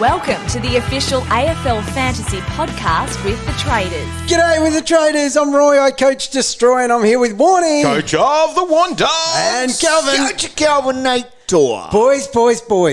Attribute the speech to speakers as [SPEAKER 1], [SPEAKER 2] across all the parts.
[SPEAKER 1] Welcome to the official AFL Fantasy podcast with the Traders.
[SPEAKER 2] G'day with the Traders. I'm Roy. I coach Destroy, and I'm here with Warnie.
[SPEAKER 3] Coach of the Wanderers.
[SPEAKER 2] And Calvin.
[SPEAKER 4] Coach Calvin Nator.
[SPEAKER 2] Boys.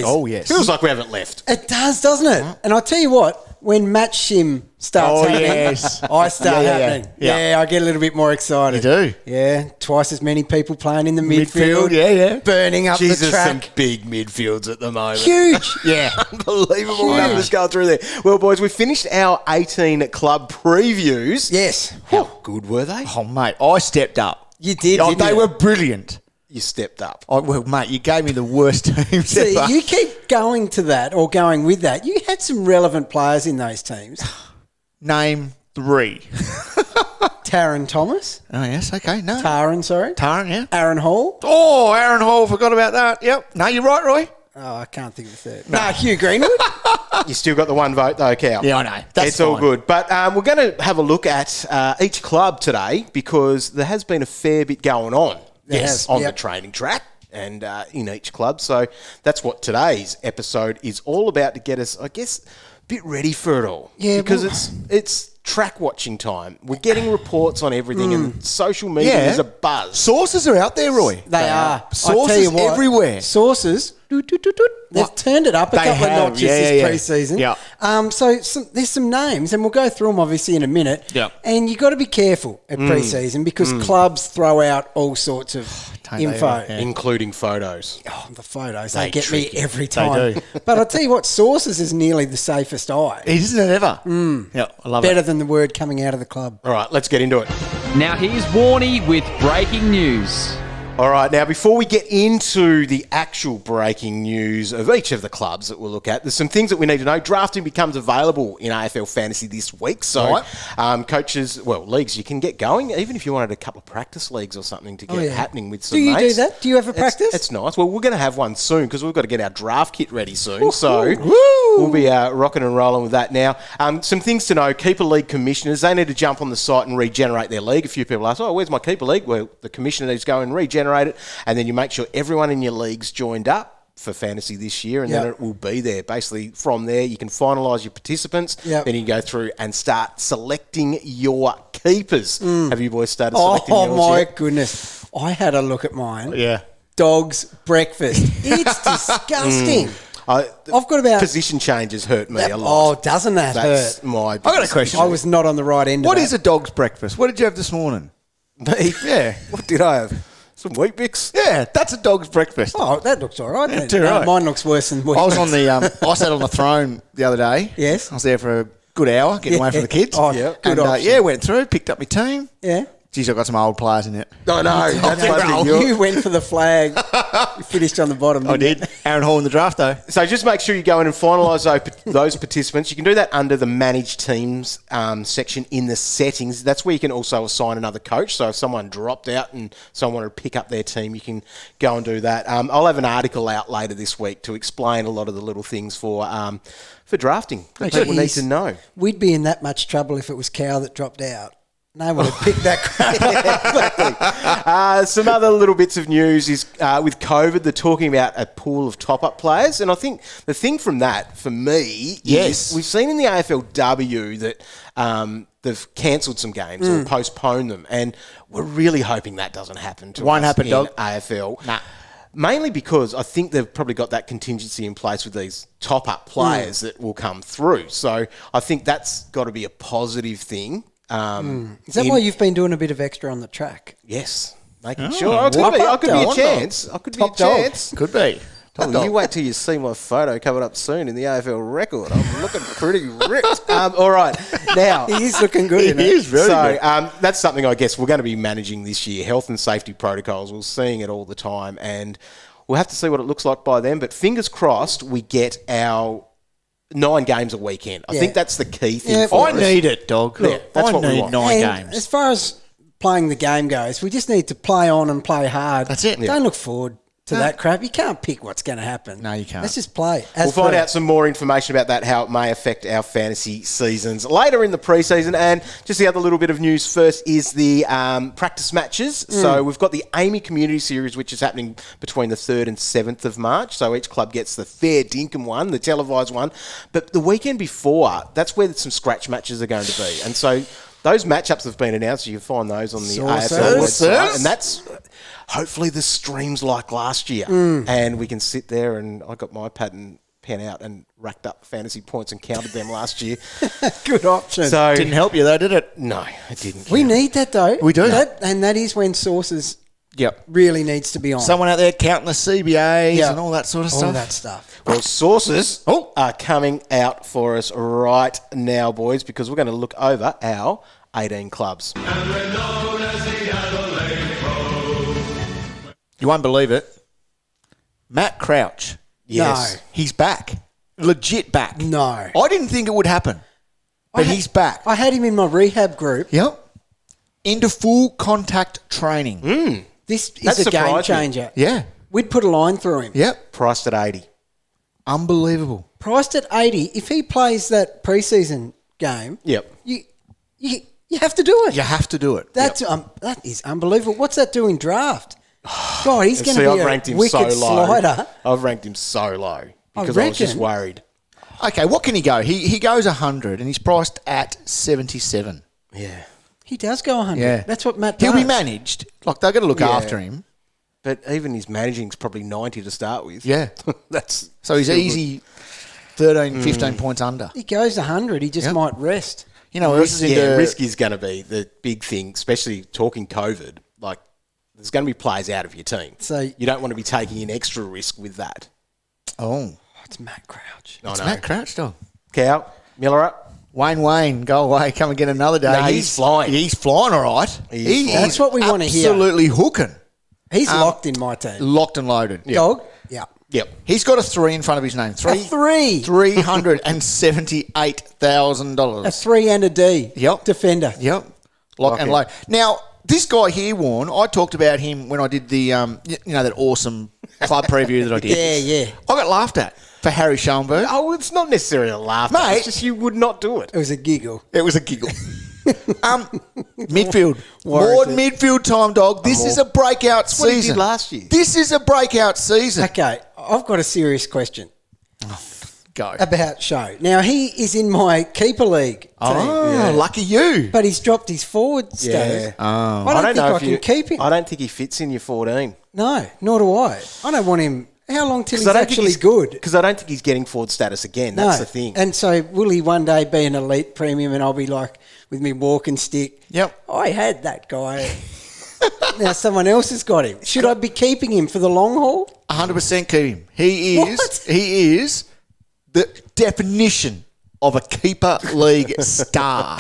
[SPEAKER 4] Oh, yes.
[SPEAKER 3] Feels like we haven't left.
[SPEAKER 2] It does, doesn't it? And I'll tell you what, when match shim starts happening,
[SPEAKER 4] yes.
[SPEAKER 2] I start
[SPEAKER 4] Yeah.
[SPEAKER 2] happening. Yeah, I get a little bit more excited.
[SPEAKER 4] You do?
[SPEAKER 2] Yeah, twice as many people playing in the midfield.
[SPEAKER 4] Yeah.
[SPEAKER 2] Burning up
[SPEAKER 3] Jesus,
[SPEAKER 2] the
[SPEAKER 3] some
[SPEAKER 2] track.
[SPEAKER 3] big midfields at the moment.
[SPEAKER 2] Huge.
[SPEAKER 4] Yeah.
[SPEAKER 3] Unbelievable
[SPEAKER 2] Huge.
[SPEAKER 3] numbers going through there. Well, boys, we finished our 18 club previews.
[SPEAKER 2] Yes.
[SPEAKER 3] How good were they?
[SPEAKER 4] Oh, mate, I stepped up.
[SPEAKER 2] You did,
[SPEAKER 4] Oh,
[SPEAKER 2] didn't
[SPEAKER 4] they
[SPEAKER 2] you?
[SPEAKER 4] were brilliant.
[SPEAKER 3] You stepped up.
[SPEAKER 4] Oh, well, mate, you gave me the worst teams
[SPEAKER 2] See,
[SPEAKER 4] ever.
[SPEAKER 2] you keep going to that or going with that. You had some relevant players in those teams.
[SPEAKER 4] Name 3.
[SPEAKER 2] Taron Thomas.
[SPEAKER 4] Oh, yes, okay. No.
[SPEAKER 2] Taron, sorry.
[SPEAKER 4] Taron, yeah.
[SPEAKER 2] Aaron Hall.
[SPEAKER 4] Oh, Aaron Hall, forgot about that. Yep. No, you're right, Roy.
[SPEAKER 2] Oh, I can't think of the third. No, Hugh Greenwood.
[SPEAKER 3] You still got the one vote, though, Cal.
[SPEAKER 4] Yeah, I know. That's
[SPEAKER 3] it's all
[SPEAKER 4] fine.
[SPEAKER 3] good. But we're going to have a look at each club today because there has been a fair bit going on.
[SPEAKER 2] Yes,
[SPEAKER 3] on
[SPEAKER 2] yep.
[SPEAKER 3] the training track and in each club. So that's what today's episode is all about, to get us, I guess, a bit ready for it all.
[SPEAKER 2] Yeah,
[SPEAKER 3] because
[SPEAKER 2] well-
[SPEAKER 3] it's track watching time. We're getting reports on everything, and social media
[SPEAKER 4] Yeah.
[SPEAKER 3] is a buzz.
[SPEAKER 4] Sources are out there, Roy.
[SPEAKER 2] They are. I
[SPEAKER 4] Sources
[SPEAKER 2] tell you what,
[SPEAKER 4] everywhere.
[SPEAKER 2] Sources. They've
[SPEAKER 4] What?
[SPEAKER 2] turned it up a
[SPEAKER 4] They
[SPEAKER 2] couple
[SPEAKER 4] have,
[SPEAKER 2] of notches
[SPEAKER 4] yeah,
[SPEAKER 2] this
[SPEAKER 4] yeah.
[SPEAKER 2] pre-season.
[SPEAKER 4] Yeah.
[SPEAKER 2] So there's some names, and we'll go through them obviously in a minute.
[SPEAKER 4] Yeah.
[SPEAKER 2] And you got to be careful at pre-season because clubs throw out all sorts of
[SPEAKER 4] Don't they
[SPEAKER 2] info.
[SPEAKER 4] ever? Yeah.
[SPEAKER 3] Including photos.
[SPEAKER 2] Oh, the photos,
[SPEAKER 3] They
[SPEAKER 2] they get
[SPEAKER 3] trick
[SPEAKER 2] me
[SPEAKER 3] you.
[SPEAKER 2] every time.
[SPEAKER 4] do.
[SPEAKER 2] But I'll tell you what, Sources is nearly the safest eye.
[SPEAKER 4] Isn't it ever? Yeah, I love
[SPEAKER 2] Better
[SPEAKER 4] it.
[SPEAKER 2] than the word coming out of the club.
[SPEAKER 3] All right, let's get into it.
[SPEAKER 5] Now here's Warnie with breaking news.
[SPEAKER 3] All right, now before we get into the actual breaking news of each of the clubs that we'll look at, there's some things that we need to know. Drafting becomes available in AFL Fantasy this week, so coaches, leagues, you can get going, even if you wanted a couple of practice leagues or something to get happening with some
[SPEAKER 2] Do you
[SPEAKER 3] mates.
[SPEAKER 2] do that? Do you have a practice?
[SPEAKER 3] It's nice. Well, we're going to have one soon because we've got to get our draft kit ready soon, so we'll be rocking and rolling with that now. Some things to know, keeper league commissioners, they need to jump on the site and regenerate their league. A few people ask, where's my keeper league? Well, the commissioner needs to go and regenerate it, and then you make sure everyone in your league's joined up for fantasy this year, and then it will be there. Basically, from there, you can finalise your participants.
[SPEAKER 2] Yep.
[SPEAKER 3] Then you can go through and start selecting your keepers. Have you boys started selecting yours
[SPEAKER 2] Oh, my
[SPEAKER 3] yet?
[SPEAKER 2] goodness. I had a look at mine.
[SPEAKER 4] Yeah.
[SPEAKER 2] Dog's breakfast. It's disgusting. I've got about...
[SPEAKER 3] Position changes hurt me a lot.
[SPEAKER 2] Oh, doesn't that
[SPEAKER 3] That's
[SPEAKER 2] hurt?
[SPEAKER 3] my
[SPEAKER 4] I got a
[SPEAKER 3] biggest
[SPEAKER 4] question.
[SPEAKER 2] I was not on the right end
[SPEAKER 4] What
[SPEAKER 2] of
[SPEAKER 4] is
[SPEAKER 2] that.
[SPEAKER 4] a dog's breakfast? What did you have this morning?
[SPEAKER 3] Me?
[SPEAKER 4] Yeah.
[SPEAKER 3] What did I have? Some Wheat Bix?
[SPEAKER 4] Yeah, that's a dog's breakfast.
[SPEAKER 2] Oh, that looks all right.
[SPEAKER 4] Yeah, too right.
[SPEAKER 2] Mine looks worse than
[SPEAKER 4] I was on the. I sat on the throne the other day.
[SPEAKER 2] Yes.
[SPEAKER 4] I was there for a good hour, getting away from the kids.
[SPEAKER 2] Oh, yeah. Good
[SPEAKER 4] And
[SPEAKER 2] option.
[SPEAKER 4] went through, picked up my team.
[SPEAKER 2] Yeah.
[SPEAKER 4] Geez, I've got some old players in it.
[SPEAKER 3] No, that's funny.
[SPEAKER 2] You went for the flag. You finished on the bottom.
[SPEAKER 4] I
[SPEAKER 2] didn't
[SPEAKER 4] did. Aaron Hall in the draft, though.
[SPEAKER 3] So just make sure you go in and finalise those participants. You can do that under the Manage Teams section in the settings. That's where you can also assign another coach. So if someone dropped out and someone wanted to pick up their team, you can go and do that. I'll have an article out later this week to explain a lot of the little things for drafting that people need to know.
[SPEAKER 2] We'd be in that much trouble if it was Cow that dropped out. No one would pick that crap.
[SPEAKER 3] Exactly. Some other little bits of news is with COVID, they're talking about a pool of top-up players. And I think the thing from that, for me, is we've seen in the AFLW that they've cancelled some games or postponed them. And we're really hoping that doesn't happen to
[SPEAKER 4] Won't
[SPEAKER 3] us
[SPEAKER 4] happen,
[SPEAKER 3] in
[SPEAKER 4] dog.
[SPEAKER 3] AFL.
[SPEAKER 4] Nah.
[SPEAKER 3] Mainly because I think they've probably got that contingency in place with these top-up players that will come through. So I think that's got to be a positive thing.
[SPEAKER 2] Is that why you've been doing a bit of extra on the track?
[SPEAKER 3] Yes, making sure. I could be a chance. I could be a
[SPEAKER 2] Top dog.
[SPEAKER 3] chance.
[SPEAKER 4] Could be.
[SPEAKER 3] Oh, you wait till you see my photo coming up soon in the AFL record. I'm looking pretty ripped. All right, now
[SPEAKER 2] He is looking good, isn't
[SPEAKER 4] He
[SPEAKER 2] it?
[SPEAKER 4] is very good.
[SPEAKER 3] that's something I guess we're going to be managing this year. Health and safety protocols. We're seeing it all the time, and we'll have to see what it looks like by then. But fingers crossed, we get our 9 games a weekend. I think that's the key thing.
[SPEAKER 2] Yeah,
[SPEAKER 3] for
[SPEAKER 4] I
[SPEAKER 3] us.
[SPEAKER 4] need it, dog.
[SPEAKER 3] Yeah, that's
[SPEAKER 4] I
[SPEAKER 3] what we
[SPEAKER 4] need
[SPEAKER 3] want.
[SPEAKER 4] 9
[SPEAKER 2] And
[SPEAKER 4] games.
[SPEAKER 2] as far as playing the game goes, we just need to play on and play hard.
[SPEAKER 4] That's it.
[SPEAKER 2] Don't look forward to that crap. You can't pick what's going to happen.
[SPEAKER 4] No, you can't.
[SPEAKER 2] Let's just play.
[SPEAKER 3] We'll find out some more information about that, how it may affect our fantasy seasons later in the preseason. And just the other little bit of news first is the practice matches. So we've got the Amy Community Series, which is happening between the 3rd and 7th of March. So each club gets the fair dinkum one, the televised one. But the weekend before, that's where some scratch matches are going to be. And so those matchups have been announced. You can find those on the AFL website. And that's hopefully the streams like last year. And we can sit there, and I got my pad and pen out and racked up fantasy points and counted them last year.
[SPEAKER 2] Good option.
[SPEAKER 3] So
[SPEAKER 4] Didn't help you though, did it?
[SPEAKER 3] no, it didn't.
[SPEAKER 2] We need that, though.
[SPEAKER 4] We do.
[SPEAKER 2] And that is when sources
[SPEAKER 4] Yep.
[SPEAKER 2] really needs to be on.
[SPEAKER 4] Someone out there counting the CBAs
[SPEAKER 2] Yeah.
[SPEAKER 4] and all that sort of
[SPEAKER 2] All
[SPEAKER 4] stuff.
[SPEAKER 2] that stuff.
[SPEAKER 3] Well, sources are coming out for us right now, boys, because we're going to look over our 18 clubs.
[SPEAKER 4] You won't believe it. Matt Crouch.
[SPEAKER 3] Yes.
[SPEAKER 2] No.
[SPEAKER 4] He's back. Legit back.
[SPEAKER 2] No.
[SPEAKER 4] I didn't think it would happen. But he's back.
[SPEAKER 2] I had him in my rehab group.
[SPEAKER 4] Yep. Into full contact training.
[SPEAKER 2] This
[SPEAKER 3] That
[SPEAKER 2] is a game
[SPEAKER 3] surprised me.
[SPEAKER 2] changer.
[SPEAKER 4] Yeah.
[SPEAKER 2] We'd put a line through him.
[SPEAKER 4] Yep.
[SPEAKER 3] Priced at 80.
[SPEAKER 4] Unbelievable.
[SPEAKER 2] Priced at 80. If he plays that preseason game,
[SPEAKER 3] Yep.
[SPEAKER 2] you have to do it.
[SPEAKER 4] You have to do it.
[SPEAKER 2] That's that is unbelievable. What's that doing draft? God, he's going to
[SPEAKER 3] See,
[SPEAKER 2] be
[SPEAKER 3] I've
[SPEAKER 2] a
[SPEAKER 3] ranked him
[SPEAKER 2] wicked
[SPEAKER 3] so low.
[SPEAKER 2] slider.
[SPEAKER 3] I've ranked him so low because I was just
[SPEAKER 2] reckon.
[SPEAKER 3] worried.
[SPEAKER 4] Okay, what can he go? He goes 100 and he's priced at 77.
[SPEAKER 3] Yeah.
[SPEAKER 2] He does go 100.
[SPEAKER 4] Yeah.
[SPEAKER 2] That's what Matt does.
[SPEAKER 4] He'll be managed. Like, they're going to look
[SPEAKER 3] Yeah.
[SPEAKER 4] after him.
[SPEAKER 3] But even his managing's probably 90 to start with.
[SPEAKER 4] Yeah.
[SPEAKER 3] That's
[SPEAKER 4] So he's
[SPEAKER 3] still good.
[SPEAKER 4] easy 13, 15 points under.
[SPEAKER 2] He goes 100. He just
[SPEAKER 4] Yep.
[SPEAKER 2] might rest.
[SPEAKER 4] You know, this is
[SPEAKER 3] Yeah,
[SPEAKER 4] into
[SPEAKER 3] risk is going to be the big thing, especially talking COVID. Like, there's going to be players out of your team.
[SPEAKER 2] So-
[SPEAKER 3] you don't want to be taking an extra risk with that.
[SPEAKER 4] Oh,
[SPEAKER 2] It's Matt Crouch.
[SPEAKER 3] I
[SPEAKER 4] it's
[SPEAKER 3] know.
[SPEAKER 4] Matt Crouch, dog.
[SPEAKER 3] Cow, Miller up.
[SPEAKER 4] Wayne, go away. Come again another day.
[SPEAKER 3] No, he's flying.
[SPEAKER 4] He's flying, all right.
[SPEAKER 3] He's flying.
[SPEAKER 2] That's what we wanna hear.
[SPEAKER 4] Absolutely hooking.
[SPEAKER 2] He's locked in my team.
[SPEAKER 4] Locked and loaded.
[SPEAKER 2] Dog? Yeah.
[SPEAKER 3] Yep.
[SPEAKER 4] He's got a 3 in front of his name.
[SPEAKER 2] A 3.
[SPEAKER 4] $378,000.
[SPEAKER 2] A 3 and a D.
[SPEAKER 4] Yep.
[SPEAKER 2] Defender.
[SPEAKER 4] Yep. Lock
[SPEAKER 3] Like
[SPEAKER 4] and
[SPEAKER 3] it.
[SPEAKER 4] load. Now, this guy here, Warren, I talked about him when I did the, that awesome club preview that I did.
[SPEAKER 2] Yeah.
[SPEAKER 4] I got laughed at for Harry Schoenberg.
[SPEAKER 3] Oh, it's not necessarily a laugh.
[SPEAKER 4] Mate.
[SPEAKER 3] It's just you would not do it.
[SPEAKER 2] It was a giggle.
[SPEAKER 4] It was a giggle. Midfield. More
[SPEAKER 2] Warranted.
[SPEAKER 4] midfield time, dog. This is a breakout
[SPEAKER 3] That's what he
[SPEAKER 4] season.
[SPEAKER 3] did last year.
[SPEAKER 4] This is a breakout season.
[SPEAKER 2] Okay. I've got a serious question
[SPEAKER 4] Go.
[SPEAKER 2] about Show. Now, he is in my keeper league team.
[SPEAKER 4] Oh, lucky you.
[SPEAKER 2] But he's dropped his forward status. I don't think I can keep him.
[SPEAKER 3] I don't think he fits in your 14.
[SPEAKER 2] No, nor do I. I don't want him. How long till he's actually good?
[SPEAKER 3] Because I don't think he's getting forward status again. That's the thing.
[SPEAKER 2] And so will he one day be an elite premium and I'll be like with me walking stick?
[SPEAKER 4] Yep.
[SPEAKER 2] I had that guy. Now someone else has got him. Should I be keeping him for the long haul?
[SPEAKER 4] 100% keep him. He is the definition of a keeper league star.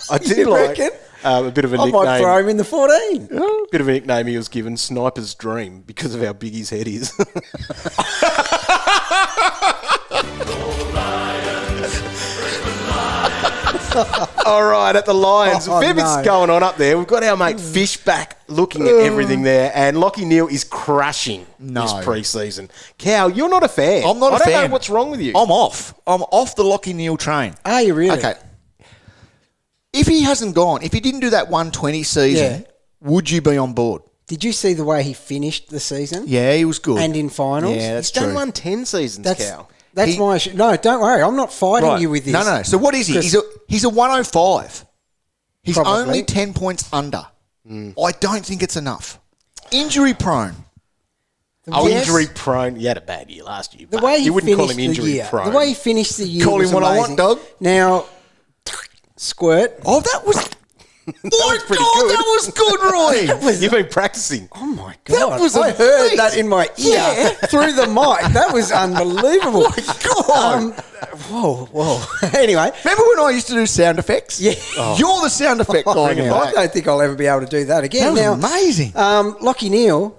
[SPEAKER 3] I do
[SPEAKER 2] You
[SPEAKER 3] like
[SPEAKER 2] reckon?
[SPEAKER 3] a bit of a
[SPEAKER 2] I might throw
[SPEAKER 3] nickname.
[SPEAKER 2] him in the 14.
[SPEAKER 3] Bit of a nickname he was given, Sniper's Dream, because of how big his head is. All right, at the Lions.
[SPEAKER 2] Oh,
[SPEAKER 3] Fair bit's
[SPEAKER 2] no.
[SPEAKER 3] going on up there. We've got our mate Fish back looking at everything there, and Lachie Neale is crushing this pre-season. Cow, you're not a fan.
[SPEAKER 4] I'm not a
[SPEAKER 3] I don't
[SPEAKER 4] fan.
[SPEAKER 3] know what's wrong with you.
[SPEAKER 4] I'm off. I'm off the Lachie Neale train.
[SPEAKER 2] Are you really?
[SPEAKER 4] Okay. If he hasn't gone, if he didn't do that 120 season,
[SPEAKER 2] Yeah.
[SPEAKER 4] would you be on board?
[SPEAKER 2] Did you see the way he finished the season?
[SPEAKER 4] Yeah, he was good.
[SPEAKER 2] And in finals?
[SPEAKER 4] Yeah, that's
[SPEAKER 3] He's done
[SPEAKER 4] true.
[SPEAKER 3] 110 seasons, Cow.
[SPEAKER 2] That's
[SPEAKER 4] He-
[SPEAKER 2] my issue. No, don't worry. I'm not fighting you with this.
[SPEAKER 4] No. So what is he?
[SPEAKER 2] Chris-
[SPEAKER 4] He's a 105. He's
[SPEAKER 2] Probably.
[SPEAKER 4] only 10 points under. I don't think it's enough. Injury prone.
[SPEAKER 3] Oh,
[SPEAKER 2] Yes.
[SPEAKER 3] injury prone. He had a bad year last year.
[SPEAKER 2] The
[SPEAKER 3] but
[SPEAKER 2] way he
[SPEAKER 3] you wouldn't call him
[SPEAKER 2] finished the
[SPEAKER 3] injury
[SPEAKER 2] year,
[SPEAKER 3] prone.
[SPEAKER 2] the way he finished the year,
[SPEAKER 4] Call him
[SPEAKER 2] was
[SPEAKER 4] what I
[SPEAKER 2] amazing.
[SPEAKER 4] want, dog.
[SPEAKER 2] Now, squirt.
[SPEAKER 4] Oh, that was...
[SPEAKER 3] was
[SPEAKER 4] My
[SPEAKER 3] pretty
[SPEAKER 4] God,
[SPEAKER 3] good.
[SPEAKER 4] that was good, Roy.
[SPEAKER 3] You've been practicing.
[SPEAKER 2] Oh my god!
[SPEAKER 4] was
[SPEAKER 2] I
[SPEAKER 4] a
[SPEAKER 2] heard
[SPEAKER 4] feat.
[SPEAKER 2] that in my ear
[SPEAKER 4] Yeah.
[SPEAKER 2] through the mic. That was unbelievable.
[SPEAKER 4] My God.
[SPEAKER 2] Whoa. Anyway,
[SPEAKER 4] Remember when I used to do sound effects?
[SPEAKER 2] Yeah.
[SPEAKER 4] You're the sound effect guy
[SPEAKER 3] bring it
[SPEAKER 4] now.
[SPEAKER 3] back.
[SPEAKER 2] I don't think I'll ever be able to do that again.
[SPEAKER 4] That was
[SPEAKER 2] now,
[SPEAKER 4] amazing.
[SPEAKER 2] Lachie Neale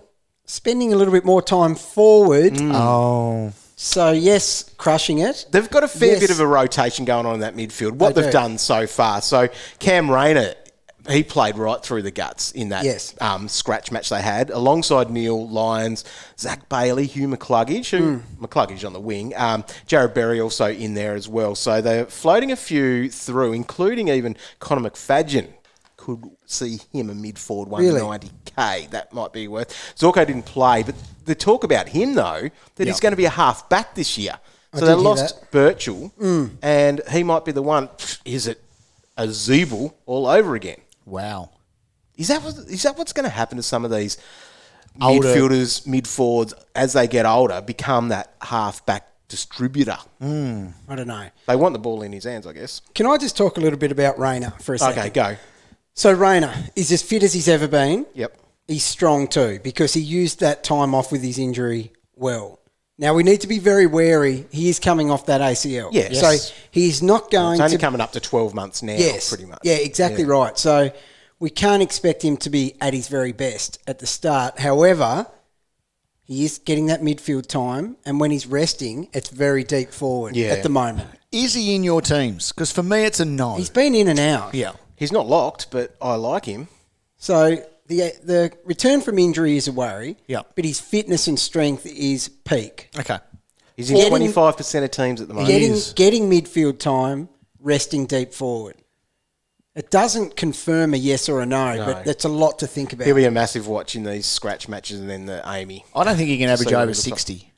[SPEAKER 2] spending a little bit more time forward.
[SPEAKER 4] Oh.
[SPEAKER 2] So yes, crushing it.
[SPEAKER 3] They've got a fair
[SPEAKER 2] Yes.
[SPEAKER 3] bit of a rotation going on in that midfield, what
[SPEAKER 2] They
[SPEAKER 3] they've
[SPEAKER 2] do.
[SPEAKER 3] done so far. So Cam Rayner he played right through the guts in that
[SPEAKER 2] Yes.
[SPEAKER 3] scratch match they had, alongside Neale, Lyons, Zach Bailey, Hugh McCluggage, McCluggage on the wing, Jared Berry also in there as well. So they're floating a few through, including even Connor McFadden. Could see him a mid-forward 190k. That might be worth. Zorko didn't play, but the talk about him, though, that he's going to be a half-back this year. So they lost Birchall, and he might be the one. Is it a Zeeble all over again?
[SPEAKER 4] Wow.
[SPEAKER 3] Is that what's going to happen to some of these
[SPEAKER 4] Older
[SPEAKER 3] midfielders, mid-forwards, as they get older, become that half-back distributor?
[SPEAKER 2] I don't know.
[SPEAKER 3] They want the ball in his hands, I guess.
[SPEAKER 2] Can I just talk a little bit about Rayner for a second?
[SPEAKER 3] Okay, go.
[SPEAKER 2] So Rayner is as fit as he's ever been.
[SPEAKER 3] Yep.
[SPEAKER 2] He's strong too because he used that time off with his injury well. Now, we need to be very wary. He is coming off that ACL.
[SPEAKER 3] Yes.
[SPEAKER 2] So he's not going
[SPEAKER 3] It's only
[SPEAKER 2] to...
[SPEAKER 3] coming up to 12 months now, pretty much.
[SPEAKER 2] Yeah, exactly right. So we can't expect him to be at his very best at the start. However, he is getting that midfield time, and when he's resting, it's very deep forward at the moment.
[SPEAKER 4] Is he in your teams? Because for me, it's a no.
[SPEAKER 2] He's been in and out.
[SPEAKER 4] Yeah.
[SPEAKER 3] He's not locked, but I like him.
[SPEAKER 2] So the return from injury is a worry.
[SPEAKER 4] Yeah.
[SPEAKER 2] But his fitness and strength is peak.
[SPEAKER 4] Okay.
[SPEAKER 3] He's in 25% of teams at the moment.
[SPEAKER 2] Getting midfield time, resting deep forward. It doesn't confirm a yes or a no, but that's a lot to think about.
[SPEAKER 3] He'll be a massive watch in these scratch matches and then the Amy.
[SPEAKER 4] I don't think he can average
[SPEAKER 3] See what
[SPEAKER 4] over
[SPEAKER 3] it looks like.
[SPEAKER 4] 60.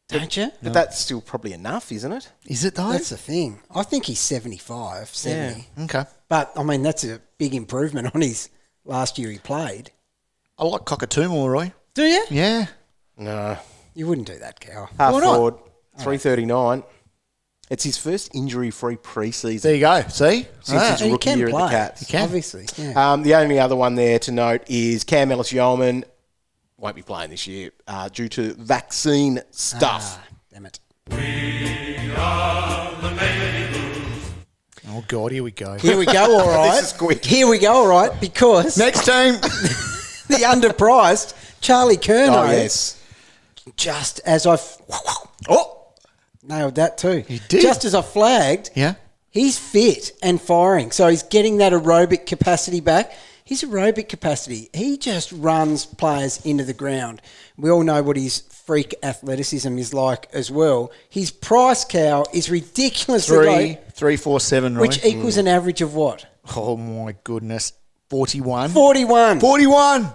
[SPEAKER 2] Don't you?
[SPEAKER 3] But that's still probably enough, isn't it?
[SPEAKER 4] Is it though?
[SPEAKER 2] That's the thing. I think he's 75, 70.
[SPEAKER 4] Okay.
[SPEAKER 2] But, I mean, that's a big improvement on his last year he played.
[SPEAKER 4] I like Cockatoo more, Roy.
[SPEAKER 2] Do you?
[SPEAKER 4] Yeah.
[SPEAKER 3] No.
[SPEAKER 2] You wouldn't do that, Cal.
[SPEAKER 3] Half
[SPEAKER 2] Why not?
[SPEAKER 3] forward, 339. It's his first injury-free pre-season
[SPEAKER 4] There you go. See?
[SPEAKER 3] since his
[SPEAKER 2] And he
[SPEAKER 3] rookie
[SPEAKER 2] can
[SPEAKER 3] year
[SPEAKER 2] play,
[SPEAKER 3] at the Cats.
[SPEAKER 4] He can.
[SPEAKER 2] obviously. Yeah.
[SPEAKER 3] The only other one there to note is Cam Ellis-Yeoman won't be playing this year due to vaccine stuff.
[SPEAKER 2] Damn it.
[SPEAKER 4] Oh, God, here we go.
[SPEAKER 2] Here we go, all right.
[SPEAKER 3] This is quick.
[SPEAKER 2] Here we go, all right, because
[SPEAKER 4] Next team.
[SPEAKER 2] the underpriced Charlie Curnow,
[SPEAKER 3] Oh, yes.
[SPEAKER 2] just as I nailed that too.
[SPEAKER 4] You did.
[SPEAKER 2] Just as I flagged,
[SPEAKER 4] Yeah.
[SPEAKER 2] he's fit and firing. So he's getting that aerobic capacity back. His aerobic capacity, he just runs players into the ground. We all know what his freak athleticism is like as well. His price, Cal, is ridiculously low,
[SPEAKER 4] 347, Roy.
[SPEAKER 2] which equals an average of what?
[SPEAKER 4] Oh, my goodness. 41.
[SPEAKER 2] 41.
[SPEAKER 4] 41.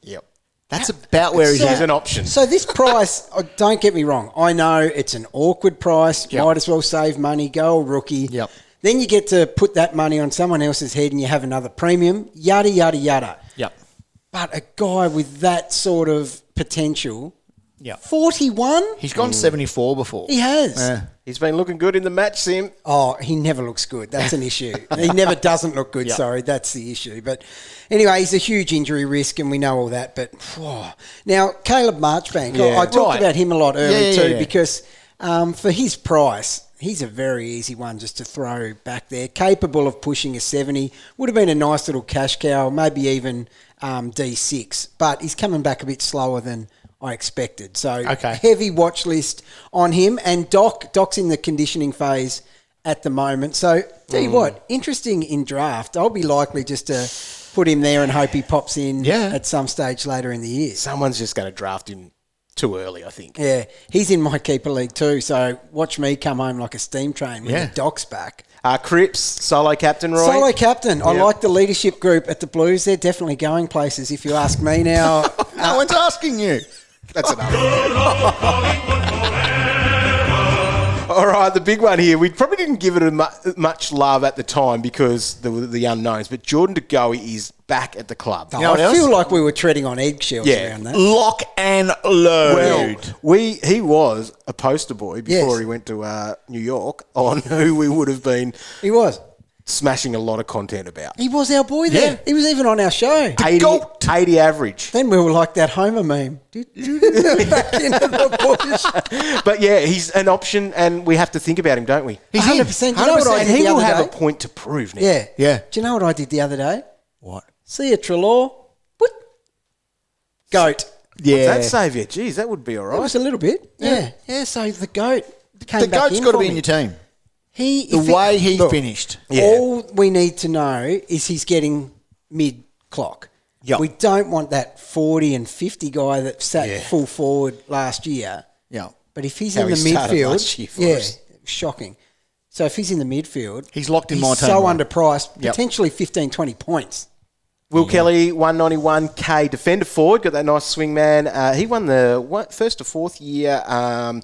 [SPEAKER 3] Yep.
[SPEAKER 4] That's about where he's
[SPEAKER 3] He's
[SPEAKER 4] at.
[SPEAKER 3] an option.
[SPEAKER 2] So this price, don't get me wrong, I know it's an awkward price.
[SPEAKER 4] Yep.
[SPEAKER 2] Might as well save money, go a rookie.
[SPEAKER 4] Yep.
[SPEAKER 2] Then you get to put that money on someone else's head and you have another premium, yada, yada, yada.
[SPEAKER 4] Yep.
[SPEAKER 2] But a guy with that sort of potential,
[SPEAKER 4] Yep.
[SPEAKER 2] 41?
[SPEAKER 4] He's gone 74 before.
[SPEAKER 2] He has.
[SPEAKER 4] Yeah.
[SPEAKER 3] He's been looking good in the match, Sim.
[SPEAKER 2] Oh, he never looks good. That's an issue. He never doesn't look good,
[SPEAKER 4] Yep.
[SPEAKER 2] sorry. That's the issue. But anyway, he's a huge injury risk and we know all that. But now, Caleb Marchbank,
[SPEAKER 3] Yeah,
[SPEAKER 2] I talked
[SPEAKER 4] right.
[SPEAKER 2] about him a lot earlier
[SPEAKER 4] Yeah,
[SPEAKER 2] too
[SPEAKER 4] yeah.
[SPEAKER 2] because for his price, he's a very easy one just to throw back there. Capable of pushing a 70. Would have been a nice little cash cow, maybe even D6. But he's coming back a bit slower than I expected. So
[SPEAKER 4] Okay.
[SPEAKER 2] heavy watch list on him. And Doc's in the conditioning phase at the moment. So tell you what, interesting in draft. I'll be likely just to put him there and hope he pops in at some stage later in the year.
[SPEAKER 3] Someone's just going to draft him too early, I think.
[SPEAKER 2] Yeah, he's in my keeper league too. So watch me come home like a steam train when the Doc's back.
[SPEAKER 3] Cripps, solo captain, Roy.
[SPEAKER 2] Solo captain. I
[SPEAKER 3] Yep.
[SPEAKER 2] like the leadership group at the Blues. They're definitely going places if you ask me now.
[SPEAKER 4] No one's asking you.
[SPEAKER 3] That's enough. All right, the big one here. We probably didn't give it much love at the time because the unknowns, but Jordan De Goey is back at the club.
[SPEAKER 2] Oh,
[SPEAKER 4] know what
[SPEAKER 2] I
[SPEAKER 4] else?
[SPEAKER 2] feel like we were treading on eggshells around that.
[SPEAKER 4] Lock and load.
[SPEAKER 3] Well, he was a poster boy before
[SPEAKER 2] Yes.
[SPEAKER 3] he went to New York on who we would have been
[SPEAKER 2] He was.
[SPEAKER 3] smashing a lot
[SPEAKER 2] He
[SPEAKER 3] content
[SPEAKER 2] was our boy there.
[SPEAKER 4] Yeah.
[SPEAKER 2] He was even on our show.
[SPEAKER 3] 80 average.
[SPEAKER 2] Then we were like that Homer meme. Back into the bush.
[SPEAKER 3] But yeah, he's an option and we have to think about him, don't we?
[SPEAKER 2] He's 100%. You know what I
[SPEAKER 3] And
[SPEAKER 2] did
[SPEAKER 3] he
[SPEAKER 2] the
[SPEAKER 3] will
[SPEAKER 2] other
[SPEAKER 3] have
[SPEAKER 2] day?
[SPEAKER 3] a point to prove now.
[SPEAKER 2] Yeah.
[SPEAKER 4] Yeah.
[SPEAKER 2] Do you know what I did the other day?
[SPEAKER 4] What?
[SPEAKER 2] See a Trelaw. What? Goat.
[SPEAKER 4] Yeah.
[SPEAKER 3] That save you. Geez, that would be all
[SPEAKER 2] It
[SPEAKER 3] right.
[SPEAKER 2] was a little bit. Yeah. Yeah, so the goat came
[SPEAKER 4] The
[SPEAKER 2] back
[SPEAKER 4] goat's
[SPEAKER 2] in
[SPEAKER 4] got to
[SPEAKER 2] for
[SPEAKER 4] be in
[SPEAKER 2] me.
[SPEAKER 4] your team. The way he finished.
[SPEAKER 2] All we need to know is he's getting mid-clock.
[SPEAKER 4] Yep.
[SPEAKER 2] We don't want that 40 and 50 guy that sat full forward last year.
[SPEAKER 4] Yeah.
[SPEAKER 2] But if he's
[SPEAKER 3] How
[SPEAKER 2] in the
[SPEAKER 3] he started last year
[SPEAKER 2] midfield,
[SPEAKER 3] for us.
[SPEAKER 2] shocking. So if he's in the midfield,
[SPEAKER 4] He's locked in my team,
[SPEAKER 2] so
[SPEAKER 4] right?
[SPEAKER 2] underpriced,
[SPEAKER 4] Yep.
[SPEAKER 2] potentially 15, 20 points.
[SPEAKER 3] Will Kelly, 191k defender forward, got that nice swing man. He won the first to fourth year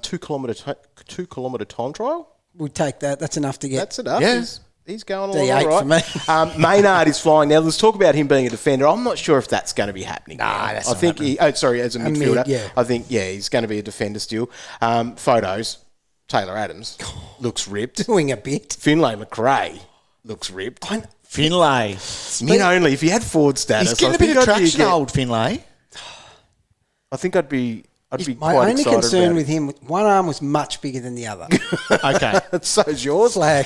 [SPEAKER 3] 2 kilometre time trial.
[SPEAKER 2] We'll take that. That's enough to get.
[SPEAKER 3] That's enough.
[SPEAKER 4] Yeah.
[SPEAKER 3] He's going along
[SPEAKER 2] D8
[SPEAKER 3] all
[SPEAKER 2] for
[SPEAKER 3] right.
[SPEAKER 2] me.
[SPEAKER 3] Maynard is flying now. Let's talk about him being a defender. I'm not sure if that's going to be happening.
[SPEAKER 4] That's
[SPEAKER 3] I
[SPEAKER 4] not
[SPEAKER 3] think
[SPEAKER 4] happening.
[SPEAKER 3] as a midfielder.
[SPEAKER 2] mid, yeah.
[SPEAKER 3] I think he's going to be a defender still. Photos. Taylor Adams looks ripped.
[SPEAKER 2] Doing a bit.
[SPEAKER 3] Finlay McRae looks ripped.
[SPEAKER 4] Finlay.
[SPEAKER 3] Mid only. If you had forward status,
[SPEAKER 4] He's getting
[SPEAKER 3] I
[SPEAKER 4] a bit
[SPEAKER 3] think
[SPEAKER 4] of
[SPEAKER 3] I'd be
[SPEAKER 4] traction, old Finlay.
[SPEAKER 3] I think I'd be
[SPEAKER 2] My
[SPEAKER 3] quite
[SPEAKER 2] only
[SPEAKER 3] excited
[SPEAKER 2] concern
[SPEAKER 3] about
[SPEAKER 2] with him, one arm was much bigger than the other.
[SPEAKER 4] Okay.
[SPEAKER 3] it. So's yours.
[SPEAKER 2] Flag.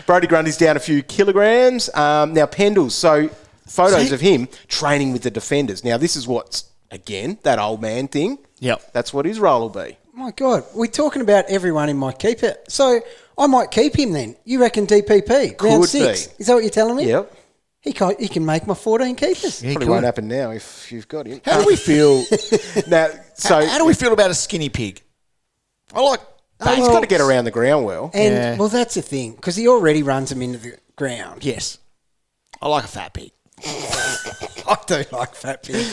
[SPEAKER 3] Brody Grundy's down a few kilograms. Now, Pendles, so photos of him training with the defenders. Now, this is what's, again, that old man thing.
[SPEAKER 4] Yep.
[SPEAKER 3] That's what his role will be.
[SPEAKER 2] My God, we're talking about everyone in my keeper. So I might keep him then. You reckon DPP, round
[SPEAKER 3] Could
[SPEAKER 2] 6?
[SPEAKER 3] be.
[SPEAKER 2] Is that what you're telling me?
[SPEAKER 3] Yep.
[SPEAKER 2] He can make my 14 keepers.
[SPEAKER 4] Yeah,
[SPEAKER 3] Probably
[SPEAKER 4] cool.
[SPEAKER 3] won't happen now if you've got him.
[SPEAKER 4] How do we feel?
[SPEAKER 3] Now, so
[SPEAKER 4] How do we feel about a skinny pig? I like.
[SPEAKER 3] he's got to get around the ground well.
[SPEAKER 2] And,
[SPEAKER 4] Yeah.
[SPEAKER 2] well, that's the thing, because he already runs them into the ground.
[SPEAKER 4] Yes. I like a fat pig.
[SPEAKER 2] I do like fat pig.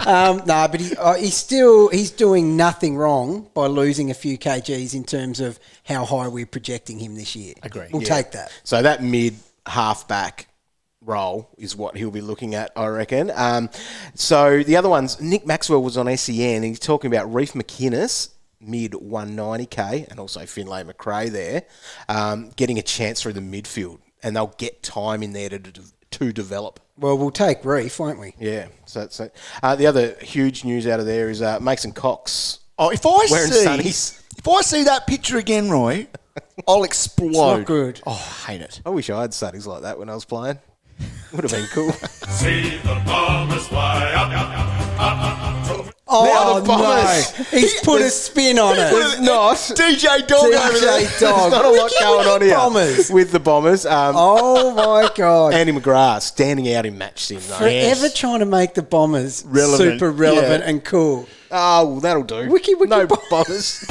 [SPEAKER 2] No, but he's doing nothing wrong by losing a few kgs in terms of how high we're projecting him this year.
[SPEAKER 4] Agree.
[SPEAKER 2] We'll take that.
[SPEAKER 3] So that mid half-back role is what he'll be looking at, I reckon. So the other ones, Nick Maxwell was on SEN. He's talking about Reef McInnes, mid 190k, and also Finlay McRae there, getting a chance through the midfield, and they'll get time in there to develop.
[SPEAKER 2] Well, we'll take Reef, won't we?
[SPEAKER 3] Yeah. So the other huge news out of there is Mason Cox.
[SPEAKER 4] Oh, if I
[SPEAKER 3] Wearing sunnies.
[SPEAKER 4] see that picture again, Roy, I'll explode.
[SPEAKER 2] It's not good.
[SPEAKER 4] Oh, I hate it.
[SPEAKER 3] I wish I had studies like that when I was playing. Would have been cool.
[SPEAKER 6] See the bombers fly up, up, up, up.
[SPEAKER 2] Oh,
[SPEAKER 3] the Bombers.
[SPEAKER 2] no. He's put a spin on it.
[SPEAKER 3] It's not.
[SPEAKER 4] DJ Dog over there.
[SPEAKER 2] DJ Dog.
[SPEAKER 3] There's not a lot going on here.
[SPEAKER 2] Bombers.
[SPEAKER 3] With the Bombers.
[SPEAKER 2] Oh, my God.
[SPEAKER 3] Andy McGrath standing out in match sim, though.
[SPEAKER 2] Forever trying to make the Bombers
[SPEAKER 4] Relevant.
[SPEAKER 2] super relevant
[SPEAKER 3] Yeah.
[SPEAKER 2] and cool.
[SPEAKER 3] Oh, well, that'll do.
[SPEAKER 2] Wiki
[SPEAKER 3] no
[SPEAKER 2] Bombers.
[SPEAKER 3] Bombers.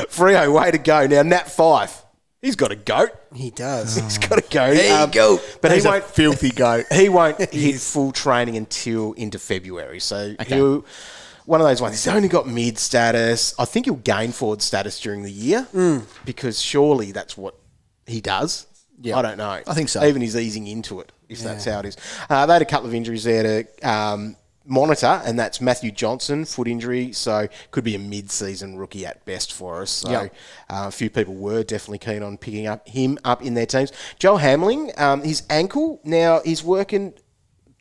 [SPEAKER 3] Freo, way to go. Now, Nat Fyfe, he's got a goat.
[SPEAKER 2] He does.
[SPEAKER 3] He's got a goat.
[SPEAKER 2] There you go.
[SPEAKER 3] But
[SPEAKER 4] He's
[SPEAKER 3] he
[SPEAKER 4] a
[SPEAKER 3] won't,
[SPEAKER 4] filthy goat.
[SPEAKER 3] he won't hit full training until into February. So he'll... One of those ones. He's only got mid status. I think he'll gain forward status during the year because surely that's what he does.
[SPEAKER 4] Yeah.
[SPEAKER 3] I don't know.
[SPEAKER 4] I think so.
[SPEAKER 3] Even he's easing into it, if that's how it is. They had a couple of injuries there to monitor, and that's Matthew Johnson, foot injury, so could be a mid-season rookie at best for us. So a few people were definitely keen on picking him up in their teams. Joel Hamling, his ankle, now he's working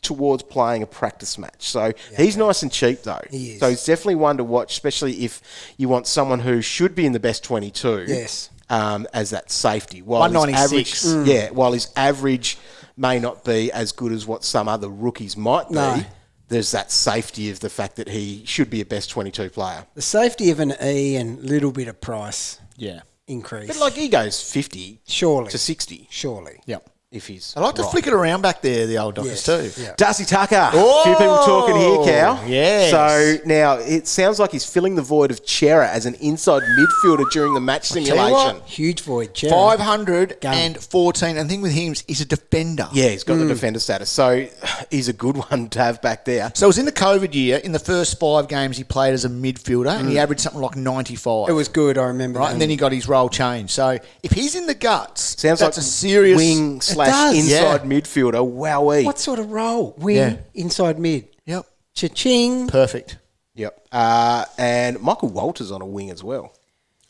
[SPEAKER 3] towards playing a practice match. So he's nice and cheap, though.
[SPEAKER 2] He is.
[SPEAKER 3] So he's definitely one to watch, especially if you want someone who should be in the best 22
[SPEAKER 2] Yes.
[SPEAKER 3] as that safety. While his
[SPEAKER 4] 196.
[SPEAKER 3] average, while his average may not be as good as what some other rookies might be,
[SPEAKER 2] No.
[SPEAKER 3] there's that safety of the fact that he should be a best 22 player.
[SPEAKER 2] The safety of an E and little bit of price
[SPEAKER 4] Yeah.
[SPEAKER 2] increase.
[SPEAKER 3] But like he goes 50
[SPEAKER 2] surely.
[SPEAKER 3] to 60
[SPEAKER 2] Surely.
[SPEAKER 4] Yep.
[SPEAKER 3] if he's
[SPEAKER 4] I like to
[SPEAKER 3] right.
[SPEAKER 4] flick it around back there, the old Dockers
[SPEAKER 2] Yes.
[SPEAKER 4] too.
[SPEAKER 2] Yeah.
[SPEAKER 3] Darcy Tucker. A few people talking here, Cal.
[SPEAKER 4] Yes.
[SPEAKER 3] So now it sounds like he's filling the void of Chera as an inside midfielder during the match
[SPEAKER 4] Tell you
[SPEAKER 3] simulation.
[SPEAKER 4] what,
[SPEAKER 2] Huge void. Chair.
[SPEAKER 4] 514. And the thing with him is he's a defender.
[SPEAKER 3] Yeah, he's got the defender status. So he's a good one to have back there.
[SPEAKER 4] So it was in the COVID year. In the first 5 games, he played as a midfielder, and he averaged something like 95.
[SPEAKER 2] It was good, I remember.
[SPEAKER 4] right,
[SPEAKER 2] that.
[SPEAKER 4] and then he got his role changed. So if he's in the guts,
[SPEAKER 3] Sounds
[SPEAKER 4] that's
[SPEAKER 3] like
[SPEAKER 4] a serious
[SPEAKER 3] wing
[SPEAKER 2] does.
[SPEAKER 3] / inside
[SPEAKER 4] Yeah.
[SPEAKER 3] midfielder. Wowee.
[SPEAKER 2] What sort of role? Wing,
[SPEAKER 4] Yeah.
[SPEAKER 2] inside mid.
[SPEAKER 4] Yep,
[SPEAKER 2] Cha-ching.
[SPEAKER 4] perfect.
[SPEAKER 3] Yep. And Michael Walters on a wing as well.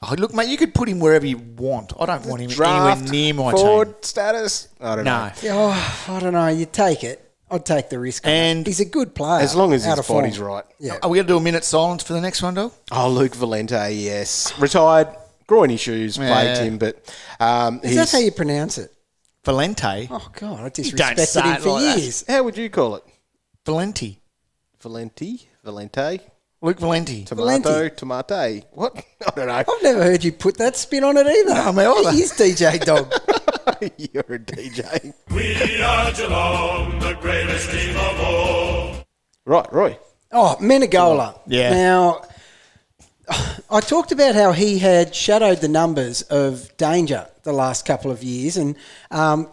[SPEAKER 4] Oh, look, mate, you could put him wherever you want. I don't want him
[SPEAKER 3] Draft
[SPEAKER 4] anywhere near my
[SPEAKER 3] forward
[SPEAKER 4] team.
[SPEAKER 3] status. I don't know.
[SPEAKER 4] No.
[SPEAKER 2] Oh, I don't know. You take it. I'd take the risk. on
[SPEAKER 4] And-
[SPEAKER 2] it. He's a good player.
[SPEAKER 3] As long as
[SPEAKER 2] out
[SPEAKER 3] his
[SPEAKER 2] of form.
[SPEAKER 3] body's right.
[SPEAKER 2] Yeah.
[SPEAKER 4] Are we going to do a minute silence for the next one, Dog?
[SPEAKER 3] Oh, Luke Valente, yes. Retired. Groin issues plagued him, but
[SPEAKER 2] Is that how you pronounce it?
[SPEAKER 4] Valente?
[SPEAKER 2] Oh, God. I
[SPEAKER 4] don't
[SPEAKER 2] disrespected
[SPEAKER 4] say
[SPEAKER 2] him
[SPEAKER 4] it
[SPEAKER 2] for
[SPEAKER 4] like that.
[SPEAKER 2] years.
[SPEAKER 3] how would you call it?
[SPEAKER 4] Valente.
[SPEAKER 3] Valente?
[SPEAKER 4] Luke Valenti.
[SPEAKER 3] Tomato. What? I don't know.
[SPEAKER 2] I've never heard you put that spin on it either.
[SPEAKER 4] No, me either.
[SPEAKER 2] He is DJ Dog.
[SPEAKER 3] You're a DJ.
[SPEAKER 6] We are Geelong, the greatest team of all.
[SPEAKER 3] Right, Roy.
[SPEAKER 2] Oh, Menegola.
[SPEAKER 4] Yeah.
[SPEAKER 2] Now, I talked about how he had shadowed the numbers of Danger the last couple of years and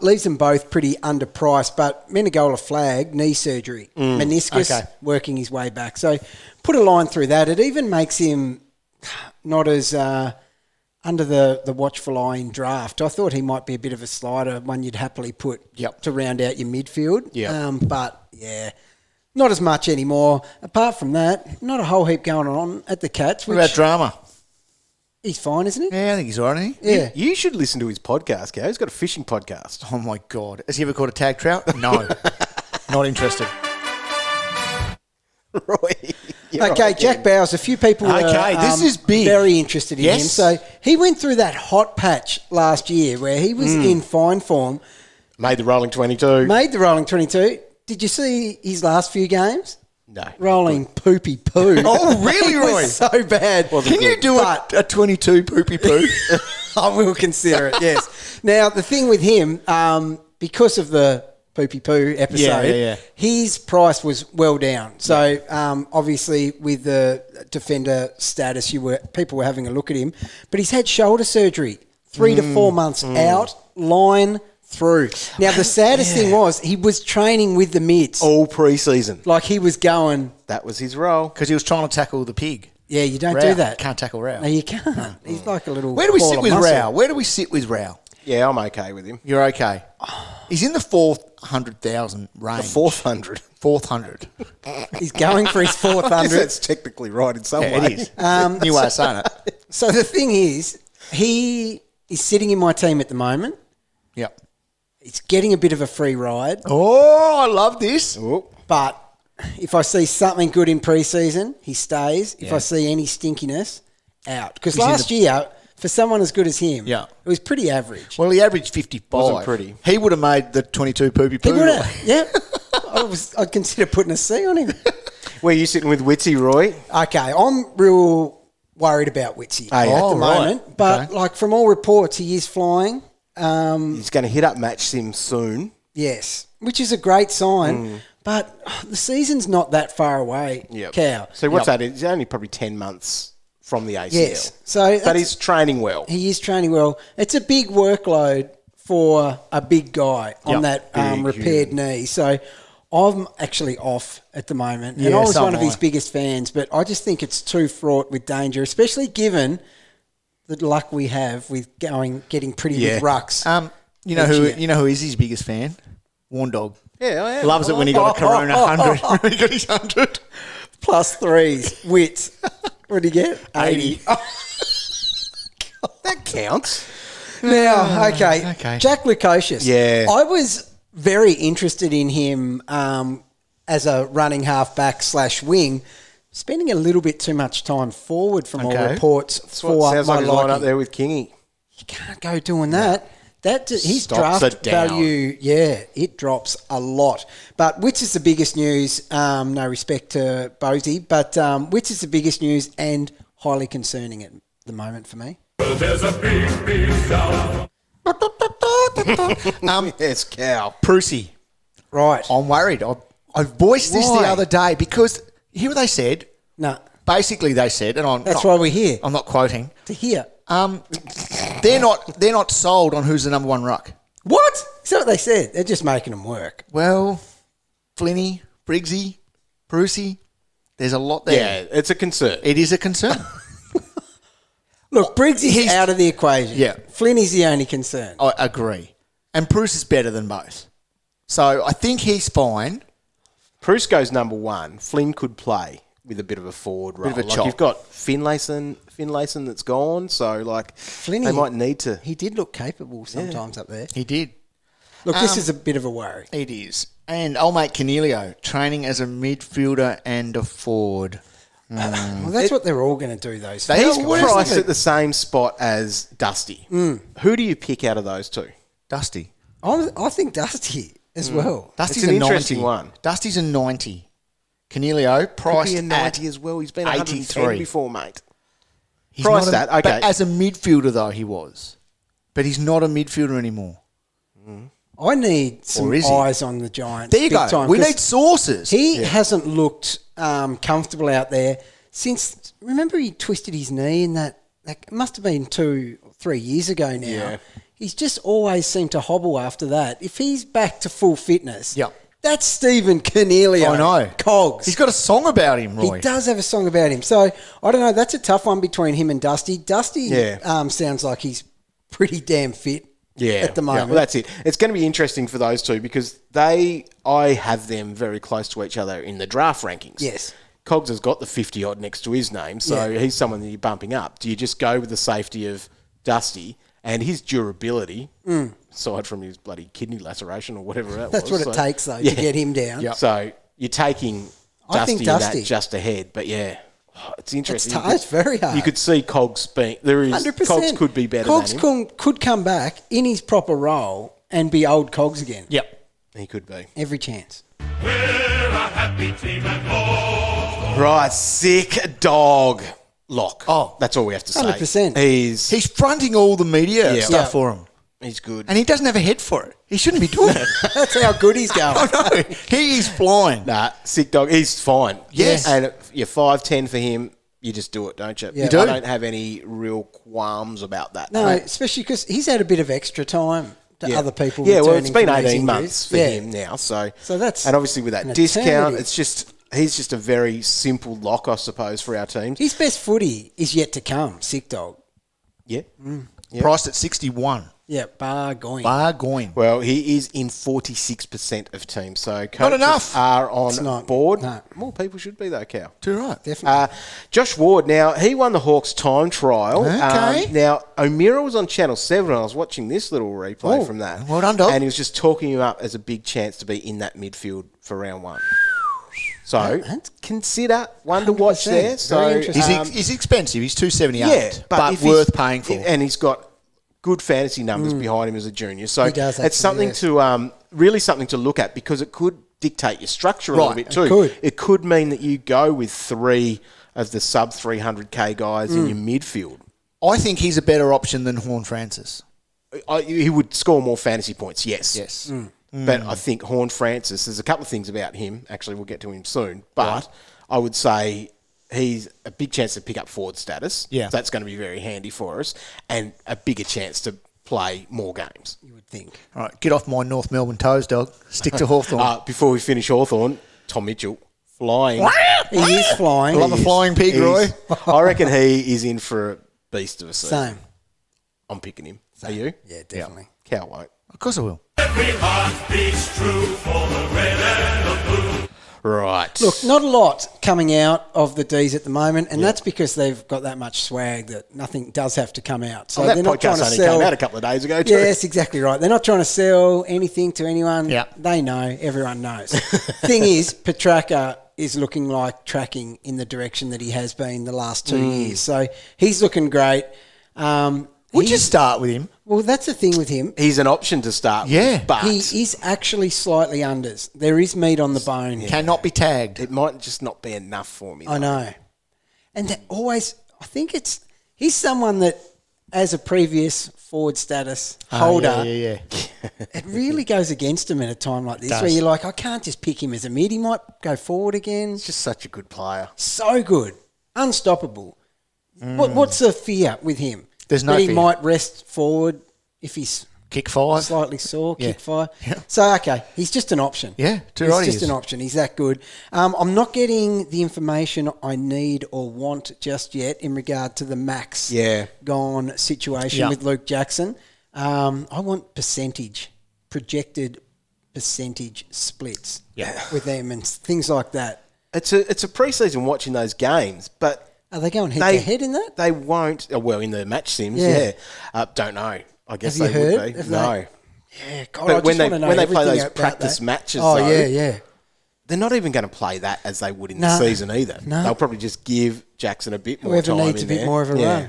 [SPEAKER 2] leaves them both pretty underpriced. But Menegola flagged knee surgery, meniscus, working his way back. So put a line through that. It even makes him not as under the watchful eye in draft. I thought he might be a bit of a slider, one you'd happily put to round out your midfield. But, yeah, not as much anymore. Apart from that, not a whole heap going on at the Cats.
[SPEAKER 4] What about Drama?
[SPEAKER 2] He's fine, isn't he?
[SPEAKER 4] Yeah, I think he's all right, isn't he?
[SPEAKER 2] Yeah.
[SPEAKER 3] You should listen to his podcast, Gav. He's got a fishing podcast.
[SPEAKER 4] Oh, my God. Has he ever caught a tag trout? No. Not interested.
[SPEAKER 3] Roy.
[SPEAKER 2] Okay, Jack Bowers. A few people were
[SPEAKER 4] this is big.
[SPEAKER 2] Very interested in him.
[SPEAKER 4] Yes.
[SPEAKER 2] So he went through that hot patch last year where he was in fine form,
[SPEAKER 3] Made the rolling 22.
[SPEAKER 2] made the rolling 22. Did you see his last few games?
[SPEAKER 3] No.
[SPEAKER 2] Rolling poopy poo.
[SPEAKER 4] Oh, really,
[SPEAKER 2] It
[SPEAKER 4] Roy?
[SPEAKER 2] was so bad.
[SPEAKER 4] Can you do a 22 poopy poo?
[SPEAKER 2] I will consider it, yes. Now, the thing with him, because of the poopy poo episode, his price was well down. So, obviously, with the defender status, people were having a look at him. But he's had shoulder surgery, 3 to 4 months out, line through. Now, the saddest thing was he was training with the mids.
[SPEAKER 3] All pre-season.
[SPEAKER 2] Like he was going,
[SPEAKER 3] That was his role.
[SPEAKER 4] Because he was trying to tackle the pig.
[SPEAKER 2] yeah, you don't
[SPEAKER 4] Rao.
[SPEAKER 2] do that.
[SPEAKER 4] Can't tackle Rao.
[SPEAKER 2] No, you can't. He's like a little
[SPEAKER 4] Where do we
[SPEAKER 2] ball
[SPEAKER 4] sit
[SPEAKER 2] of
[SPEAKER 4] with
[SPEAKER 2] muscle.
[SPEAKER 4] Rao? Where do we sit with Rao?
[SPEAKER 3] Yeah, I'm okay with him.
[SPEAKER 4] You're okay. He's in the 400,000 range.
[SPEAKER 3] 400.
[SPEAKER 4] 400.
[SPEAKER 2] He's going for his
[SPEAKER 3] I guess
[SPEAKER 2] 400.
[SPEAKER 3] that's technically right in some way.
[SPEAKER 4] It is. New way of saying it.
[SPEAKER 2] So the thing is, he is sitting in my team at the moment.
[SPEAKER 4] Yep.
[SPEAKER 2] He's getting a bit of a free ride.
[SPEAKER 4] Oh, I love this.
[SPEAKER 2] But if I see something good in pre-season, he stays. If I see any stinkiness, out. Because last year, for someone as good as him, it was pretty average.
[SPEAKER 4] Well, he averaged 55.
[SPEAKER 3] Wasn't pretty.
[SPEAKER 4] He would have made the 22 poopy poo.
[SPEAKER 2] He would have, yeah. I'd consider putting a C on him.
[SPEAKER 3] Where are you sitting with Witsy, Roy?
[SPEAKER 2] Okay, I'm real worried about Witsy at the moment. But like from all reports, he is flying.
[SPEAKER 3] He's going to hit up Match Sim soon.
[SPEAKER 2] Yes, which is a great sign. But the season's not that far away, Cow.
[SPEAKER 3] So what's that? It's only probably 10 months from the ACL.
[SPEAKER 2] Yes. So
[SPEAKER 3] but he's training well.
[SPEAKER 2] He is training well. It's a big workload for a big guy on that repaired knee. So I'm actually off at the moment. And I was one of his biggest fans, but I just think it's too fraught with danger, especially given the luck we have with getting pretty with rucks.
[SPEAKER 4] You know who is his biggest fan? Warn Dog.
[SPEAKER 3] Yeah, I am.
[SPEAKER 4] Loves it when he got a Corona 100. When he got his 100.
[SPEAKER 2] Plus threes. Wits. What did he get? 80.
[SPEAKER 3] That counts.
[SPEAKER 2] Now, okay. Jack Lukosius.
[SPEAKER 3] Yeah.
[SPEAKER 2] I was very interested in him as a running halfback / wing, spending a little bit too much time forward from all reports for
[SPEAKER 3] sounds
[SPEAKER 2] my
[SPEAKER 3] like he's line up
[SPEAKER 2] liking.
[SPEAKER 3] there with Kingy.
[SPEAKER 2] You can't go doing that. His
[SPEAKER 3] Stops
[SPEAKER 2] draft
[SPEAKER 3] it down.
[SPEAKER 2] value, it drops a lot. But which is the biggest news? No respect to Bosey, but which is the biggest news and highly concerning at the moment for me?
[SPEAKER 6] There's a big, big sound.
[SPEAKER 3] Yes, cow.
[SPEAKER 4] Prusy.
[SPEAKER 2] Right.
[SPEAKER 4] I'm worried. I voiced this the
[SPEAKER 2] Why?
[SPEAKER 4] other day because you hear what they said?
[SPEAKER 2] No,
[SPEAKER 4] Basically, they said, and
[SPEAKER 2] that's why we're here,
[SPEAKER 4] I'm not quoting.
[SPEAKER 2] to hear.
[SPEAKER 4] They're not sold on who's the number one ruck.
[SPEAKER 2] What? Is that what they said? They're just making them work.
[SPEAKER 4] Well, Flinny, Briggsy, Prusy, there's a lot there.
[SPEAKER 3] Yeah, it's a concern.
[SPEAKER 4] It is a concern.
[SPEAKER 2] Look, Briggs is out of the equation.
[SPEAKER 4] Yeah.
[SPEAKER 2] Flynn is the only concern.
[SPEAKER 4] I agree. And Bruce is better than both. So I think he's fine.
[SPEAKER 3] Bruce goes number one. Flynn could play with a bit of a forward role.
[SPEAKER 4] Bit of a
[SPEAKER 3] like
[SPEAKER 4] chop.
[SPEAKER 3] you've got Finlayson that's gone, so like
[SPEAKER 2] Flinny,
[SPEAKER 3] they might need to.
[SPEAKER 2] He did look capable sometimes up there.
[SPEAKER 4] He did.
[SPEAKER 2] Look, this is a bit of a worry.
[SPEAKER 4] It is. And old mate Cornelio, training as a midfielder and a forward.
[SPEAKER 2] Well, that's what they're all going to do, those
[SPEAKER 3] He's
[SPEAKER 2] guys.
[SPEAKER 3] priced at the same spot as Dusty. Who do you pick out of those two?
[SPEAKER 4] Dusty.
[SPEAKER 2] I think Dusty as well.
[SPEAKER 4] Dusty's
[SPEAKER 3] It's an
[SPEAKER 4] a 90.
[SPEAKER 3] interesting one.
[SPEAKER 4] Dusty's a 90. Cornelio,
[SPEAKER 3] Could
[SPEAKER 4] priced
[SPEAKER 3] be a
[SPEAKER 4] at
[SPEAKER 3] 90 as well. He's been 110
[SPEAKER 4] 83
[SPEAKER 3] before, mate.
[SPEAKER 4] He's
[SPEAKER 3] Priced
[SPEAKER 4] not
[SPEAKER 3] at, okay.
[SPEAKER 4] But as a midfielder, though, he was. But he's not a midfielder anymore.
[SPEAKER 2] I need some
[SPEAKER 4] Or is he?
[SPEAKER 2] eyes on the Giants.
[SPEAKER 4] There you
[SPEAKER 2] big
[SPEAKER 4] go.
[SPEAKER 2] time,
[SPEAKER 4] We
[SPEAKER 2] 'cause
[SPEAKER 4] need sources.
[SPEAKER 2] He hasn't looked comfortable out there since. Remember, he twisted his knee in that must have been 2 or 3 years ago now.
[SPEAKER 3] Yeah.
[SPEAKER 2] He's just always seemed to hobble after that. If he's back to full fitness,
[SPEAKER 4] Yep.
[SPEAKER 2] that's Stephen Cornelio.
[SPEAKER 4] I know.
[SPEAKER 2] Cogs.
[SPEAKER 4] He's got a song about him, Roy.
[SPEAKER 2] He does have a song about him. So, I don't know. That's a tough one between him and Dusty. Dusty sounds like he's pretty damn fit at the moment.
[SPEAKER 3] Yeah, well, that's it. It's going to be interesting for those two because I have them very close to each other in the draft rankings.
[SPEAKER 2] Yes.
[SPEAKER 3] Cogs has got the 50-odd next to his name, so he's someone that you're bumping up. Do you just go with the safety of Dusty and his durability, aside from his bloody kidney laceration or whatever that
[SPEAKER 2] That's
[SPEAKER 3] was?
[SPEAKER 2] what it takes, though, to get him down.
[SPEAKER 3] Yep. So you're taking
[SPEAKER 2] I think
[SPEAKER 3] Dusty,
[SPEAKER 2] Dusty.
[SPEAKER 3] in that just ahead, but it's interesting.
[SPEAKER 2] It's very hard.
[SPEAKER 3] You could see Cogs being
[SPEAKER 2] 100%.
[SPEAKER 3] Cogs could be better
[SPEAKER 2] Cogs
[SPEAKER 3] than him.
[SPEAKER 2] could come back in his proper role and be old Cogs again.
[SPEAKER 4] Yep.
[SPEAKER 3] He could be.
[SPEAKER 2] Every chance.
[SPEAKER 6] We're a happy team at home.
[SPEAKER 3] Right, sick dog lock.
[SPEAKER 4] Oh.
[SPEAKER 3] That's all we have to say.
[SPEAKER 2] 100%.
[SPEAKER 3] He's
[SPEAKER 4] fronting all the media
[SPEAKER 3] Yeah.
[SPEAKER 4] stuff
[SPEAKER 2] Yeah.
[SPEAKER 4] for him.
[SPEAKER 3] good.
[SPEAKER 4] And he doesn't have a head for it. He shouldn't be doing it.
[SPEAKER 2] That's how good he's going.
[SPEAKER 4] I know. He is flying.
[SPEAKER 3] Nah, sick dog. He's fine.
[SPEAKER 4] Yes.
[SPEAKER 3] And you're 5'10" for him. You just do it, don't you?
[SPEAKER 2] Yeah.
[SPEAKER 4] You do.
[SPEAKER 3] I don't have any real qualms about that.
[SPEAKER 2] No, especially because he's had a bit of extra time to other people.
[SPEAKER 3] Yeah, well, it's
[SPEAKER 2] returning
[SPEAKER 3] been
[SPEAKER 2] from these
[SPEAKER 3] 18
[SPEAKER 2] injuries.
[SPEAKER 3] months for him now. So
[SPEAKER 2] that's
[SPEAKER 3] and obviously with that
[SPEAKER 2] an
[SPEAKER 3] discount,
[SPEAKER 2] eternity.
[SPEAKER 3] he's just a very simple lock, I suppose, for our teams.
[SPEAKER 2] His best footy is yet to come. Sick dog.
[SPEAKER 3] Yeah.
[SPEAKER 4] Priced at 61.
[SPEAKER 2] Yeah, bargoing.
[SPEAKER 4] Bargoing.
[SPEAKER 3] Well, he is in 46% of teams, so coaches
[SPEAKER 4] enough.
[SPEAKER 3] are on
[SPEAKER 2] It's not.
[SPEAKER 3] board.
[SPEAKER 2] No.
[SPEAKER 3] More people should be though, Cal.
[SPEAKER 4] Too right.
[SPEAKER 2] Definitely.
[SPEAKER 3] Josh Ward, now, he won the Hawks time trial.
[SPEAKER 4] Okay.
[SPEAKER 3] Now, O'Meara was on Channel 7, and I was watching this little replay from that.
[SPEAKER 4] well done, dog.
[SPEAKER 3] And he was just talking him up as a big chance to be in that midfield for round one. So, consider one to watch
[SPEAKER 2] 100%.
[SPEAKER 3] there. So,
[SPEAKER 2] Very interesting.
[SPEAKER 4] He's expensive. He's 278.
[SPEAKER 3] yeah,
[SPEAKER 4] but
[SPEAKER 3] if
[SPEAKER 4] worth
[SPEAKER 3] he's-
[SPEAKER 4] paying for.
[SPEAKER 3] And he's got good fantasy numbers behind him as a junior. So
[SPEAKER 2] He does,
[SPEAKER 3] it's
[SPEAKER 2] actually,
[SPEAKER 3] something
[SPEAKER 2] yes.
[SPEAKER 3] to really something to look at because it could dictate your structure a little
[SPEAKER 4] Right,
[SPEAKER 3] bit too.
[SPEAKER 2] it could.
[SPEAKER 3] It could mean that you go with 3 of the sub 300k guys in your midfield.
[SPEAKER 4] I think he's a better option than Horn Francis.
[SPEAKER 3] He would score more fantasy points, yes.
[SPEAKER 4] Yes.
[SPEAKER 3] But I think Horn Francis, there's a couple of things about him. Actually, we'll get to him soon. But I would say he's a big chance to pick up forward status.
[SPEAKER 4] Yeah.
[SPEAKER 3] So that's going to be very handy for us. And a bigger chance to play more games.
[SPEAKER 2] you would think.
[SPEAKER 4] All right, get off my North Melbourne toes, dog. Stick to Hawthorn.
[SPEAKER 3] Before we finish Hawthorn, Tom Mitchell, flying.
[SPEAKER 2] He is flying.
[SPEAKER 4] I love a flying pig, Roy.
[SPEAKER 3] I reckon he is in for a beast of a season.
[SPEAKER 2] Same.
[SPEAKER 3] I'm picking him. Are you?
[SPEAKER 2] Yeah, definitely.
[SPEAKER 3] Cal won't.
[SPEAKER 4] Of course I will.
[SPEAKER 6] Every heart beats true for the red and the blue.
[SPEAKER 3] Right.
[SPEAKER 2] Look, not a lot coming out of the D's at the moment, and that's because they've got that much swag that nothing does have to come out. So
[SPEAKER 3] that
[SPEAKER 2] they're not trying
[SPEAKER 3] podcast
[SPEAKER 2] to
[SPEAKER 3] only
[SPEAKER 2] sell.
[SPEAKER 3] came out a couple of days ago, too.
[SPEAKER 2] Yes, exactly right. They're not trying to sell anything to anyone.
[SPEAKER 4] Yeah.
[SPEAKER 2] They know. Everyone knows. Thing is, Petrarca is looking like tracking in the direction that he has been the last 2 years. So he's looking great.
[SPEAKER 4] Would you start with him?
[SPEAKER 2] Well, that's the thing with him.
[SPEAKER 3] He's an option to start
[SPEAKER 4] Yeah.
[SPEAKER 3] with, but
[SPEAKER 2] He is actually slightly unders. There is meat on the bone.
[SPEAKER 4] Cannot be tagged.
[SPEAKER 3] it might just not be enough for me.
[SPEAKER 2] I
[SPEAKER 3] though.
[SPEAKER 2] know. And that always, I think he's someone that, as a previous forward status holder,
[SPEAKER 4] Yeah.
[SPEAKER 2] it really goes against him at a time like this,
[SPEAKER 4] Does.
[SPEAKER 2] where you're like, I can't just pick him as a mid. He might go forward again.
[SPEAKER 3] He's just such a good player.
[SPEAKER 2] So good. Unstoppable. What's the fear with him?
[SPEAKER 4] There's no
[SPEAKER 2] that he
[SPEAKER 4] fear.
[SPEAKER 2] might rest forward if he's
[SPEAKER 4] Kick 5.
[SPEAKER 2] slightly sore,
[SPEAKER 4] Yeah.
[SPEAKER 2] kick fire.
[SPEAKER 4] Yeah.
[SPEAKER 2] So, okay, he's just an option.
[SPEAKER 4] Yeah, too
[SPEAKER 2] he's
[SPEAKER 4] right he
[SPEAKER 2] just
[SPEAKER 4] is.
[SPEAKER 2] an option. He's that good. I'm not getting the information I need or want just yet in regard to the max gone situation
[SPEAKER 4] Yeah.
[SPEAKER 2] with Luke Jackson. I want projected percentage splits with them and things like that.
[SPEAKER 3] It's a preseason watching those games, but
[SPEAKER 2] Are they going head to head in that?
[SPEAKER 3] They won't. Well, in the match sims,
[SPEAKER 2] Yeah.
[SPEAKER 3] don't know. I guess
[SPEAKER 2] Have you
[SPEAKER 3] they would
[SPEAKER 2] heard?
[SPEAKER 3] be.
[SPEAKER 2] Have
[SPEAKER 3] No.
[SPEAKER 2] Yeah, God, I
[SPEAKER 3] But
[SPEAKER 2] just
[SPEAKER 3] when they
[SPEAKER 2] want to know
[SPEAKER 3] when they play
[SPEAKER 2] everything
[SPEAKER 3] those
[SPEAKER 2] about
[SPEAKER 3] practice
[SPEAKER 2] that.
[SPEAKER 3] matches,
[SPEAKER 2] Oh,
[SPEAKER 3] though,
[SPEAKER 2] yeah.
[SPEAKER 3] they're not even going to play that as they would in
[SPEAKER 2] No.
[SPEAKER 3] the season either.
[SPEAKER 2] No.
[SPEAKER 3] They'll probably just give Jackson a bit more
[SPEAKER 2] Whoever
[SPEAKER 3] time
[SPEAKER 2] needs
[SPEAKER 3] in
[SPEAKER 2] a bit
[SPEAKER 3] there.
[SPEAKER 2] more of a
[SPEAKER 3] Yeah.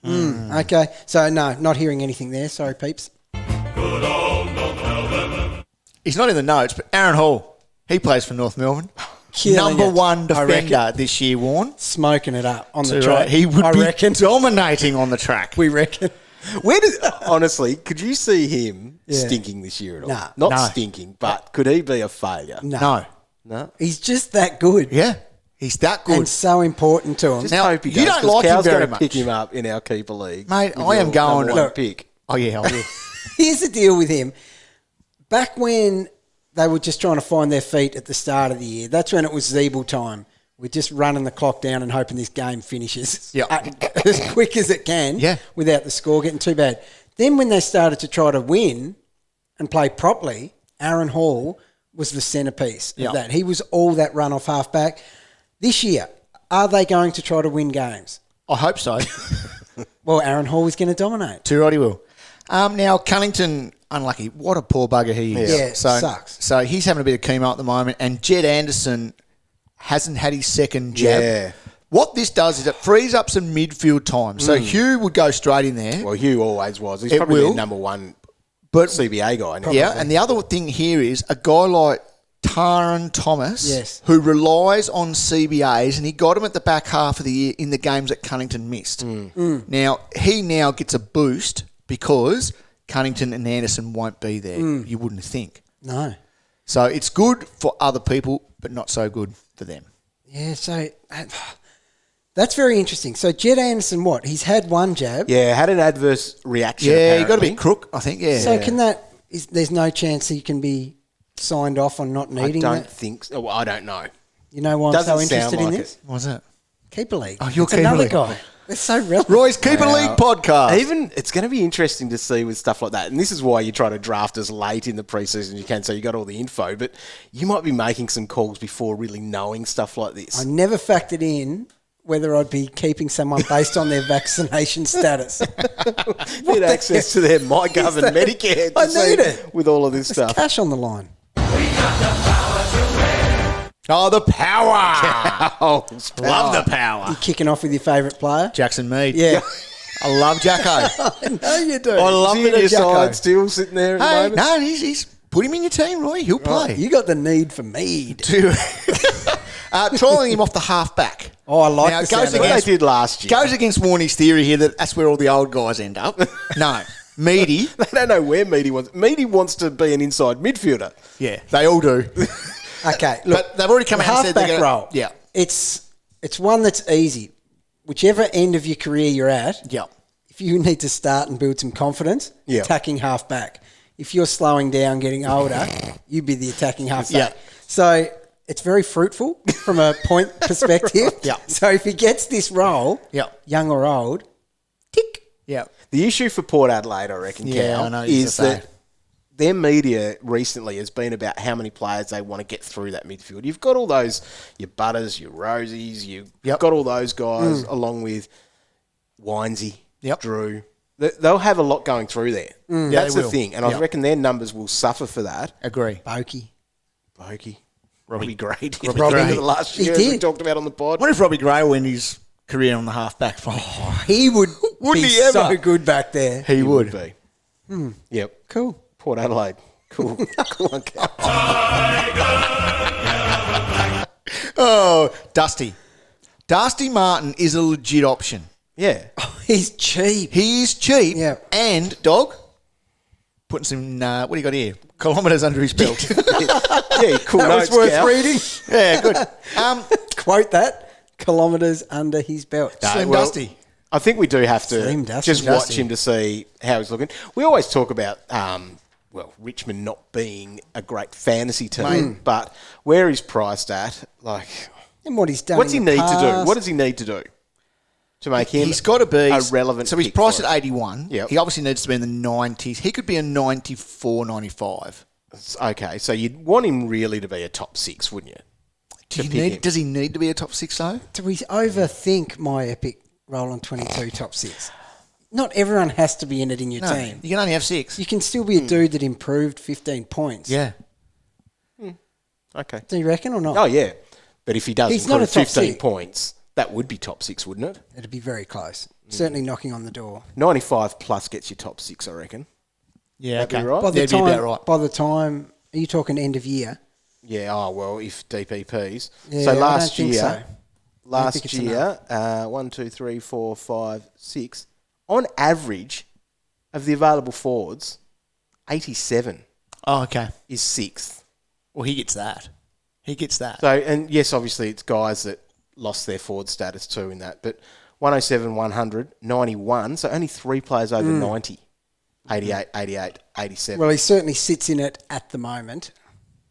[SPEAKER 2] run. Okay, so no, not hearing anything there. Sorry, peeps.
[SPEAKER 6] Good old North Melbourne.
[SPEAKER 4] He's not in the notes, but Aaron Hall, he plays for North Melbourne.
[SPEAKER 2] Killing
[SPEAKER 4] number
[SPEAKER 2] it,
[SPEAKER 4] one
[SPEAKER 2] I reckon.
[SPEAKER 4] defender this year, Warren.
[SPEAKER 2] Smoking it up on the
[SPEAKER 4] So,
[SPEAKER 2] track.
[SPEAKER 4] he would
[SPEAKER 2] I
[SPEAKER 4] be
[SPEAKER 2] reckon.
[SPEAKER 4] dominating on the track.
[SPEAKER 2] We reckon.
[SPEAKER 3] Where does honestly? Could you see him
[SPEAKER 2] Yeah.
[SPEAKER 3] stinking this year at all?
[SPEAKER 2] Nah.
[SPEAKER 3] Not
[SPEAKER 4] No.
[SPEAKER 3] stinking, but could he be a failure?
[SPEAKER 2] No.
[SPEAKER 3] No.
[SPEAKER 2] He's just that good.
[SPEAKER 4] Yeah, he's that good.
[SPEAKER 2] And so important to him.
[SPEAKER 3] Just
[SPEAKER 4] Now,
[SPEAKER 3] hope he
[SPEAKER 4] you
[SPEAKER 3] goes,
[SPEAKER 4] don't
[SPEAKER 3] 'cause
[SPEAKER 4] like him
[SPEAKER 3] Cal's
[SPEAKER 4] very
[SPEAKER 3] gonna
[SPEAKER 4] much.
[SPEAKER 3] pick him up in our keeper league,
[SPEAKER 4] Mate,
[SPEAKER 3] with
[SPEAKER 4] I am
[SPEAKER 3] your
[SPEAKER 4] going-
[SPEAKER 3] number one
[SPEAKER 2] Look.
[SPEAKER 3] pick.
[SPEAKER 4] Oh, yeah, I will.
[SPEAKER 2] Here's the deal with him. Back when they were just trying to find their feet at the start of the year, that's when it was Zeeble time. We're just running the clock down and hoping this game finishes
[SPEAKER 4] Yeah.
[SPEAKER 2] as quick as it can
[SPEAKER 4] Yeah.
[SPEAKER 2] without the score getting too bad. Then when they started to try to win and play properly, Aaron Hall was the centrepiece
[SPEAKER 4] Yeah.
[SPEAKER 2] of that. He was all that run-off halfback. This year, are they going to try to win games?
[SPEAKER 4] I hope so.
[SPEAKER 2] Well, Aaron Hall is going to dominate.
[SPEAKER 4] Too right, he will. Now, Cunnington, unlucky. What a poor bugger he is.
[SPEAKER 2] Yeah, sucks.
[SPEAKER 4] So he's having a bit of chemo at the moment, and Jed Anderson hasn't had his second jab.
[SPEAKER 3] Yeah.
[SPEAKER 4] What this does is it frees up some midfield time. So Hugh would go straight in there.
[SPEAKER 3] Well, Hugh always was. He's
[SPEAKER 4] It
[SPEAKER 3] probably
[SPEAKER 4] will.
[SPEAKER 3] their number one
[SPEAKER 4] But
[SPEAKER 3] CBA guy now.
[SPEAKER 4] yeah, and the other thing here is a guy like Taran Thomas,
[SPEAKER 2] Yes.
[SPEAKER 4] who relies on CBAs, and he got him at the back half of the year in the games that Cunnington missed. Now, he now gets a boost because Cunnington and Anderson won't be there, you wouldn't think.
[SPEAKER 2] No.
[SPEAKER 4] So it's good for other people, but not so good for them.
[SPEAKER 2] Yeah, so that's very interesting. So Jed Anderson, what? He's had one jab.
[SPEAKER 3] Yeah, had an adverse reaction.
[SPEAKER 4] Yeah, he got a
[SPEAKER 3] apparently.
[SPEAKER 4] bit crook, I think, yeah.
[SPEAKER 2] So can that? There's no chance he can be signed off on not
[SPEAKER 3] I
[SPEAKER 2] needing
[SPEAKER 3] don't
[SPEAKER 2] that.
[SPEAKER 3] think so. Well, I don't know.
[SPEAKER 2] You know why I'm
[SPEAKER 3] Doesn't
[SPEAKER 2] so
[SPEAKER 3] sound
[SPEAKER 2] interested in
[SPEAKER 3] like
[SPEAKER 2] this?
[SPEAKER 4] What was that?
[SPEAKER 2] Keeper League.
[SPEAKER 4] Oh, you're
[SPEAKER 2] It's
[SPEAKER 4] Keeper
[SPEAKER 2] another
[SPEAKER 4] League.
[SPEAKER 2] guy. It's so relevant.
[SPEAKER 4] Roy's Keeper League podcast.
[SPEAKER 3] Even it's going to be interesting to see with stuff like that, and this is why you try to draft as late in the preseason as you can, so you got all the info. But you might be making some calls before really knowing stuff like this.
[SPEAKER 2] I never factored in whether I'd be keeping someone based on their vaccination status.
[SPEAKER 3] Get access to their MyGov and Medicare. to
[SPEAKER 2] I
[SPEAKER 3] see
[SPEAKER 2] need it.
[SPEAKER 3] with all of this
[SPEAKER 2] There's
[SPEAKER 3] stuff.
[SPEAKER 2] cash on the line.
[SPEAKER 4] Oh, the power.
[SPEAKER 3] Oh,
[SPEAKER 4] Love the power.
[SPEAKER 2] You kicking off with your favourite player?
[SPEAKER 4] Jackson Mead.
[SPEAKER 2] Yeah.
[SPEAKER 4] I love Jacko.
[SPEAKER 2] I know you do.
[SPEAKER 4] I love
[SPEAKER 3] is he
[SPEAKER 4] it
[SPEAKER 3] in your
[SPEAKER 4] at Jacko.
[SPEAKER 3] side still sitting there at the
[SPEAKER 4] Hey,
[SPEAKER 3] moment?
[SPEAKER 4] no, he's put him in your team, Roy. He'll play.
[SPEAKER 2] You got the need for Mead.
[SPEAKER 4] Trolling him off the half-back.
[SPEAKER 2] Oh, I like
[SPEAKER 4] Now,
[SPEAKER 2] the
[SPEAKER 4] it
[SPEAKER 2] sound
[SPEAKER 4] goes
[SPEAKER 2] of
[SPEAKER 3] What
[SPEAKER 2] that.
[SPEAKER 3] they did last year.
[SPEAKER 4] Goes against Warnie's theory here that that's where all the old guys end up. No. Meaty.
[SPEAKER 3] They don't know where Meaty wants. Meaty wants to be an inside midfielder.
[SPEAKER 4] Yeah, they all do.
[SPEAKER 2] Okay, look,
[SPEAKER 4] But they've already come
[SPEAKER 2] the
[SPEAKER 4] out and said they're
[SPEAKER 2] halfback
[SPEAKER 4] going
[SPEAKER 2] role.
[SPEAKER 4] Yeah.
[SPEAKER 2] It's one that's easy. Whichever end of your career you're at,
[SPEAKER 4] Yeah.
[SPEAKER 2] if you need to start and build some confidence,
[SPEAKER 3] Yeah.
[SPEAKER 2] attacking halfback. If you're slowing down, getting older, you'd be the attacking halfback.
[SPEAKER 4] Yeah.
[SPEAKER 2] So it's very fruitful from a point perspective.
[SPEAKER 4] Yeah.
[SPEAKER 2] So if he gets this role,
[SPEAKER 4] Yeah.
[SPEAKER 2] young or old, tick.
[SPEAKER 4] Yeah.
[SPEAKER 3] The issue for Port Adelaide, I reckon,
[SPEAKER 4] Yeah,
[SPEAKER 3] Cal,
[SPEAKER 4] I know what you're
[SPEAKER 3] is
[SPEAKER 4] gonna
[SPEAKER 3] that
[SPEAKER 4] say.
[SPEAKER 3] their media recently has been about how many players they want to get through that midfield. You've got all those, your Butters, your Rosies, you've
[SPEAKER 4] Yep.
[SPEAKER 3] got all those guys along with Winesy,
[SPEAKER 4] Yep.
[SPEAKER 3] Drew. They'll have a lot going through there.
[SPEAKER 4] Yeah,
[SPEAKER 3] That's
[SPEAKER 4] they
[SPEAKER 3] the
[SPEAKER 4] will.
[SPEAKER 3] thing. And I
[SPEAKER 4] Yep.
[SPEAKER 3] reckon their numbers will suffer for that.
[SPEAKER 4] Agree.
[SPEAKER 2] Bokey.
[SPEAKER 3] Bokey. Robbie Gray did
[SPEAKER 4] Robbie
[SPEAKER 3] at the end
[SPEAKER 4] Gray.
[SPEAKER 3] of the last
[SPEAKER 2] He
[SPEAKER 3] year, as we
[SPEAKER 2] did.
[SPEAKER 3] talked about on the pod.
[SPEAKER 4] What if Robbie Gray will end his career on the half-back?
[SPEAKER 2] He would
[SPEAKER 4] Wouldn't
[SPEAKER 2] be
[SPEAKER 4] he ever?
[SPEAKER 2] so good back there.
[SPEAKER 4] He would.
[SPEAKER 3] be. Yep.
[SPEAKER 2] Cool.
[SPEAKER 3] Port Adelaide. Cool. Cool one, Cal.
[SPEAKER 4] Oh, Dusty. Dusty Martin is a legit option.
[SPEAKER 3] Yeah.
[SPEAKER 2] He's cheap.
[SPEAKER 4] He is cheap.
[SPEAKER 2] Yeah.
[SPEAKER 4] And, dog, putting some, what do you got here? Kilometres under his belt.
[SPEAKER 3] Yeah, cool
[SPEAKER 2] That
[SPEAKER 3] notes,
[SPEAKER 2] was worth
[SPEAKER 3] Cal.
[SPEAKER 2] reading.
[SPEAKER 4] Yeah, good.
[SPEAKER 2] Quote that. Kilometres under his belt.
[SPEAKER 4] Slim
[SPEAKER 3] well,
[SPEAKER 4] Dusty.
[SPEAKER 3] I think we do have to
[SPEAKER 2] Slim Dusty.
[SPEAKER 3] just watch him to see how he's looking. We always talk about, Richmond not being a great fantasy team, but where he's priced at, like,
[SPEAKER 2] And what he's done.
[SPEAKER 3] what's he
[SPEAKER 2] in the
[SPEAKER 3] need to do?
[SPEAKER 2] past.
[SPEAKER 3] What does he need to do to make him
[SPEAKER 4] He's got to be
[SPEAKER 3] a relevant
[SPEAKER 4] So he's
[SPEAKER 3] pick
[SPEAKER 4] priced
[SPEAKER 3] for
[SPEAKER 4] at
[SPEAKER 3] us?
[SPEAKER 4] 81.
[SPEAKER 3] Yep.
[SPEAKER 4] He obviously needs to be in the 90s. He could be a 94, 95.
[SPEAKER 3] Okay, so you'd want him really to be a top six, wouldn't you?
[SPEAKER 4] Does he need to be a top six, though?
[SPEAKER 2] Do we overthink my epic roll on 22 top six? Not everyone has to be in it in your
[SPEAKER 4] No,
[SPEAKER 2] team.
[SPEAKER 4] you can only have 6.
[SPEAKER 2] You can still be a dude that improved 15 points.
[SPEAKER 4] Yeah.
[SPEAKER 3] Okay.
[SPEAKER 2] Do you reckon or not?
[SPEAKER 3] Oh, yeah. But if he does
[SPEAKER 2] He's not
[SPEAKER 3] improve
[SPEAKER 2] a top
[SPEAKER 3] 15
[SPEAKER 2] six.
[SPEAKER 3] points, that would be top six, wouldn't it?
[SPEAKER 2] It'd be very close. Certainly knocking on the door.
[SPEAKER 3] 95 plus gets you top six, I reckon.
[SPEAKER 4] Yeah,
[SPEAKER 3] That'd be right.
[SPEAKER 2] By the
[SPEAKER 4] That'd be
[SPEAKER 2] time,
[SPEAKER 4] about right.
[SPEAKER 2] By the time, are you talking end of year?
[SPEAKER 3] Yeah, if DPPs.
[SPEAKER 2] Yeah,
[SPEAKER 3] so
[SPEAKER 2] I
[SPEAKER 3] last
[SPEAKER 2] don't think
[SPEAKER 3] year,
[SPEAKER 2] so.
[SPEAKER 3] last
[SPEAKER 2] it's
[SPEAKER 3] year, 1, 2, 3, 4, 5, 6. On average, of the available forwards, 87
[SPEAKER 4] Oh, okay.
[SPEAKER 3] is sixth.
[SPEAKER 4] Well, he gets that.
[SPEAKER 3] So, and yes, obviously it's guys that lost their forward status too in that, but 107, 100, 91, so only 3 players over 90. 88, 88, 87.
[SPEAKER 2] Well, he certainly sits in it at the moment.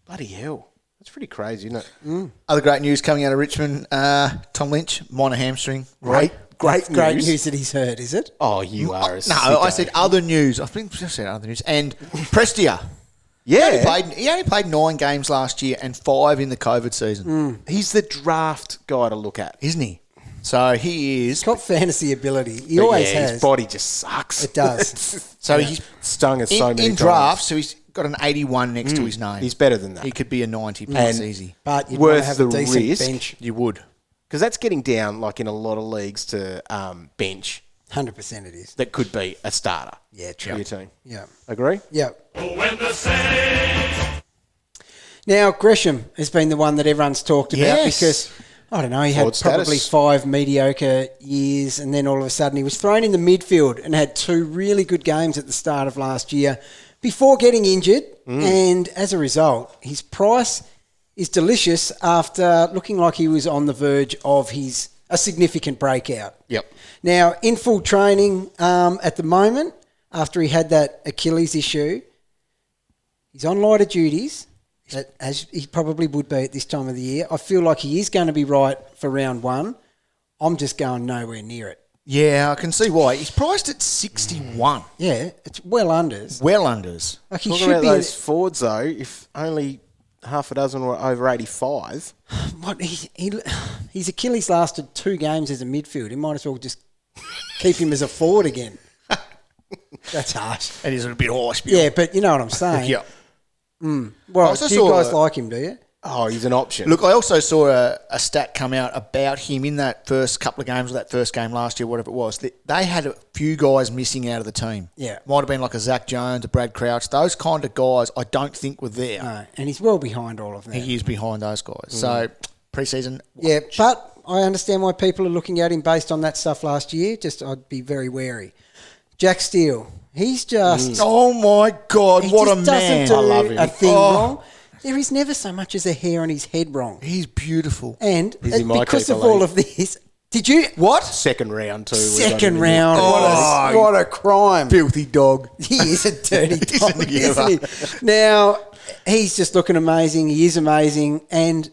[SPEAKER 3] Bloody hell. That's pretty crazy, isn't it?
[SPEAKER 4] Other great news coming out of Richmond. Tom Lynch, minor hamstring.
[SPEAKER 3] Great
[SPEAKER 2] Great news that he's hurt, is it?
[SPEAKER 3] Oh, you are a
[SPEAKER 4] No,
[SPEAKER 3] sicko.
[SPEAKER 4] I said other news. I think I said other news. And Prestia.
[SPEAKER 3] Yeah.
[SPEAKER 4] He only played 9 games last year and 5 in the COVID season.
[SPEAKER 3] He's the draft guy to look at.
[SPEAKER 4] Isn't he? So he is.
[SPEAKER 2] He's got fantasy ability. He
[SPEAKER 3] But
[SPEAKER 2] always
[SPEAKER 3] yeah,
[SPEAKER 2] has.
[SPEAKER 3] his body just sucks.
[SPEAKER 2] It does.
[SPEAKER 4] So he's
[SPEAKER 3] Stung us so many
[SPEAKER 4] in
[SPEAKER 3] times.
[SPEAKER 4] draft. So he's got an 81 next to his name.
[SPEAKER 3] He's better than that.
[SPEAKER 4] He could be a 90 plus
[SPEAKER 3] And-
[SPEAKER 4] easy.
[SPEAKER 2] But you'd
[SPEAKER 3] Worth
[SPEAKER 2] want to have a
[SPEAKER 3] the
[SPEAKER 2] decent
[SPEAKER 3] risk.
[SPEAKER 2] bench.
[SPEAKER 4] You would.
[SPEAKER 3] Because that's getting down, like in a lot of leagues, to bench
[SPEAKER 2] 100% it is.
[SPEAKER 3] that could be a starter
[SPEAKER 2] Yeah,
[SPEAKER 3] for
[SPEAKER 2] true.
[SPEAKER 3] your team.
[SPEAKER 2] Yeah.
[SPEAKER 3] Agree?
[SPEAKER 2] Yeah.
[SPEAKER 6] When the Saints
[SPEAKER 2] Now, Gresham has been the one that everyone's talked about
[SPEAKER 4] Yes.
[SPEAKER 2] because, I don't know, he
[SPEAKER 3] Forward
[SPEAKER 2] had probably
[SPEAKER 3] status.
[SPEAKER 2] 5 mediocre years and then all of a sudden he was thrown in the midfield and had 2 really good games at the start of last year before getting injured. And as a result, his price is delicious after looking like he was on the verge of a significant breakout.
[SPEAKER 3] Yep.
[SPEAKER 2] Now, in full training at the moment, after he had that Achilles issue, he's on lighter duties, as he probably would be at this time of the year. I feel like he is going to be right for round 1. I'm just going nowhere near it.
[SPEAKER 4] Yeah, I can see why. He's priced at 61.
[SPEAKER 2] Yeah, it's well unders.
[SPEAKER 4] Well unders.
[SPEAKER 2] Like he
[SPEAKER 3] Talking
[SPEAKER 2] should
[SPEAKER 3] about
[SPEAKER 2] be.
[SPEAKER 3] those forwards, though, if only half a dozen were over 85.
[SPEAKER 2] His Achilles lasted 2 games as a midfield. He might as well just keep him as a forward again. That's harsh.
[SPEAKER 4] It is a bit harsh.
[SPEAKER 2] Yeah, but you know what I'm saying.
[SPEAKER 4] Yeah.
[SPEAKER 2] Well,
[SPEAKER 4] I also
[SPEAKER 2] do you
[SPEAKER 4] saw
[SPEAKER 2] guys like him, do you?
[SPEAKER 3] Oh, he's an option.
[SPEAKER 4] Look, I also saw a stat come out about him in that first couple of games, or that first game last year, whatever it was. They had a few guys missing out of the team.
[SPEAKER 2] Yeah.
[SPEAKER 4] Might have been like a Zach Jones, a Brad Crouch. Those kind of guys I don't think were there.
[SPEAKER 2] No, and he's well behind all of that.
[SPEAKER 4] He is behind those guys. So, pre-season.
[SPEAKER 2] Yeah, but I understand why people are looking at him based on that stuff last year. Just I'd be very wary. Jack Steele, he's just...
[SPEAKER 4] Oh, my God,
[SPEAKER 2] He
[SPEAKER 4] what a
[SPEAKER 2] just
[SPEAKER 4] man.
[SPEAKER 2] doesn't
[SPEAKER 3] I love
[SPEAKER 2] do
[SPEAKER 3] him.
[SPEAKER 2] a thing
[SPEAKER 4] Oh.
[SPEAKER 2] wrong. There is never so much as a hair on his head wrong.
[SPEAKER 4] He's beautiful.
[SPEAKER 2] And
[SPEAKER 3] He's in my
[SPEAKER 2] because of
[SPEAKER 3] keeper
[SPEAKER 2] all
[SPEAKER 3] league.
[SPEAKER 2] of this... Did you...
[SPEAKER 4] What?
[SPEAKER 3] Second round, too. we got him
[SPEAKER 2] Second
[SPEAKER 3] in
[SPEAKER 2] round.
[SPEAKER 4] Oh.
[SPEAKER 2] What a crime.
[SPEAKER 4] Filthy dog.
[SPEAKER 2] He is a dirty dog,
[SPEAKER 4] Isn't he
[SPEAKER 2] isn't he? Now, he's just looking amazing. He is amazing. And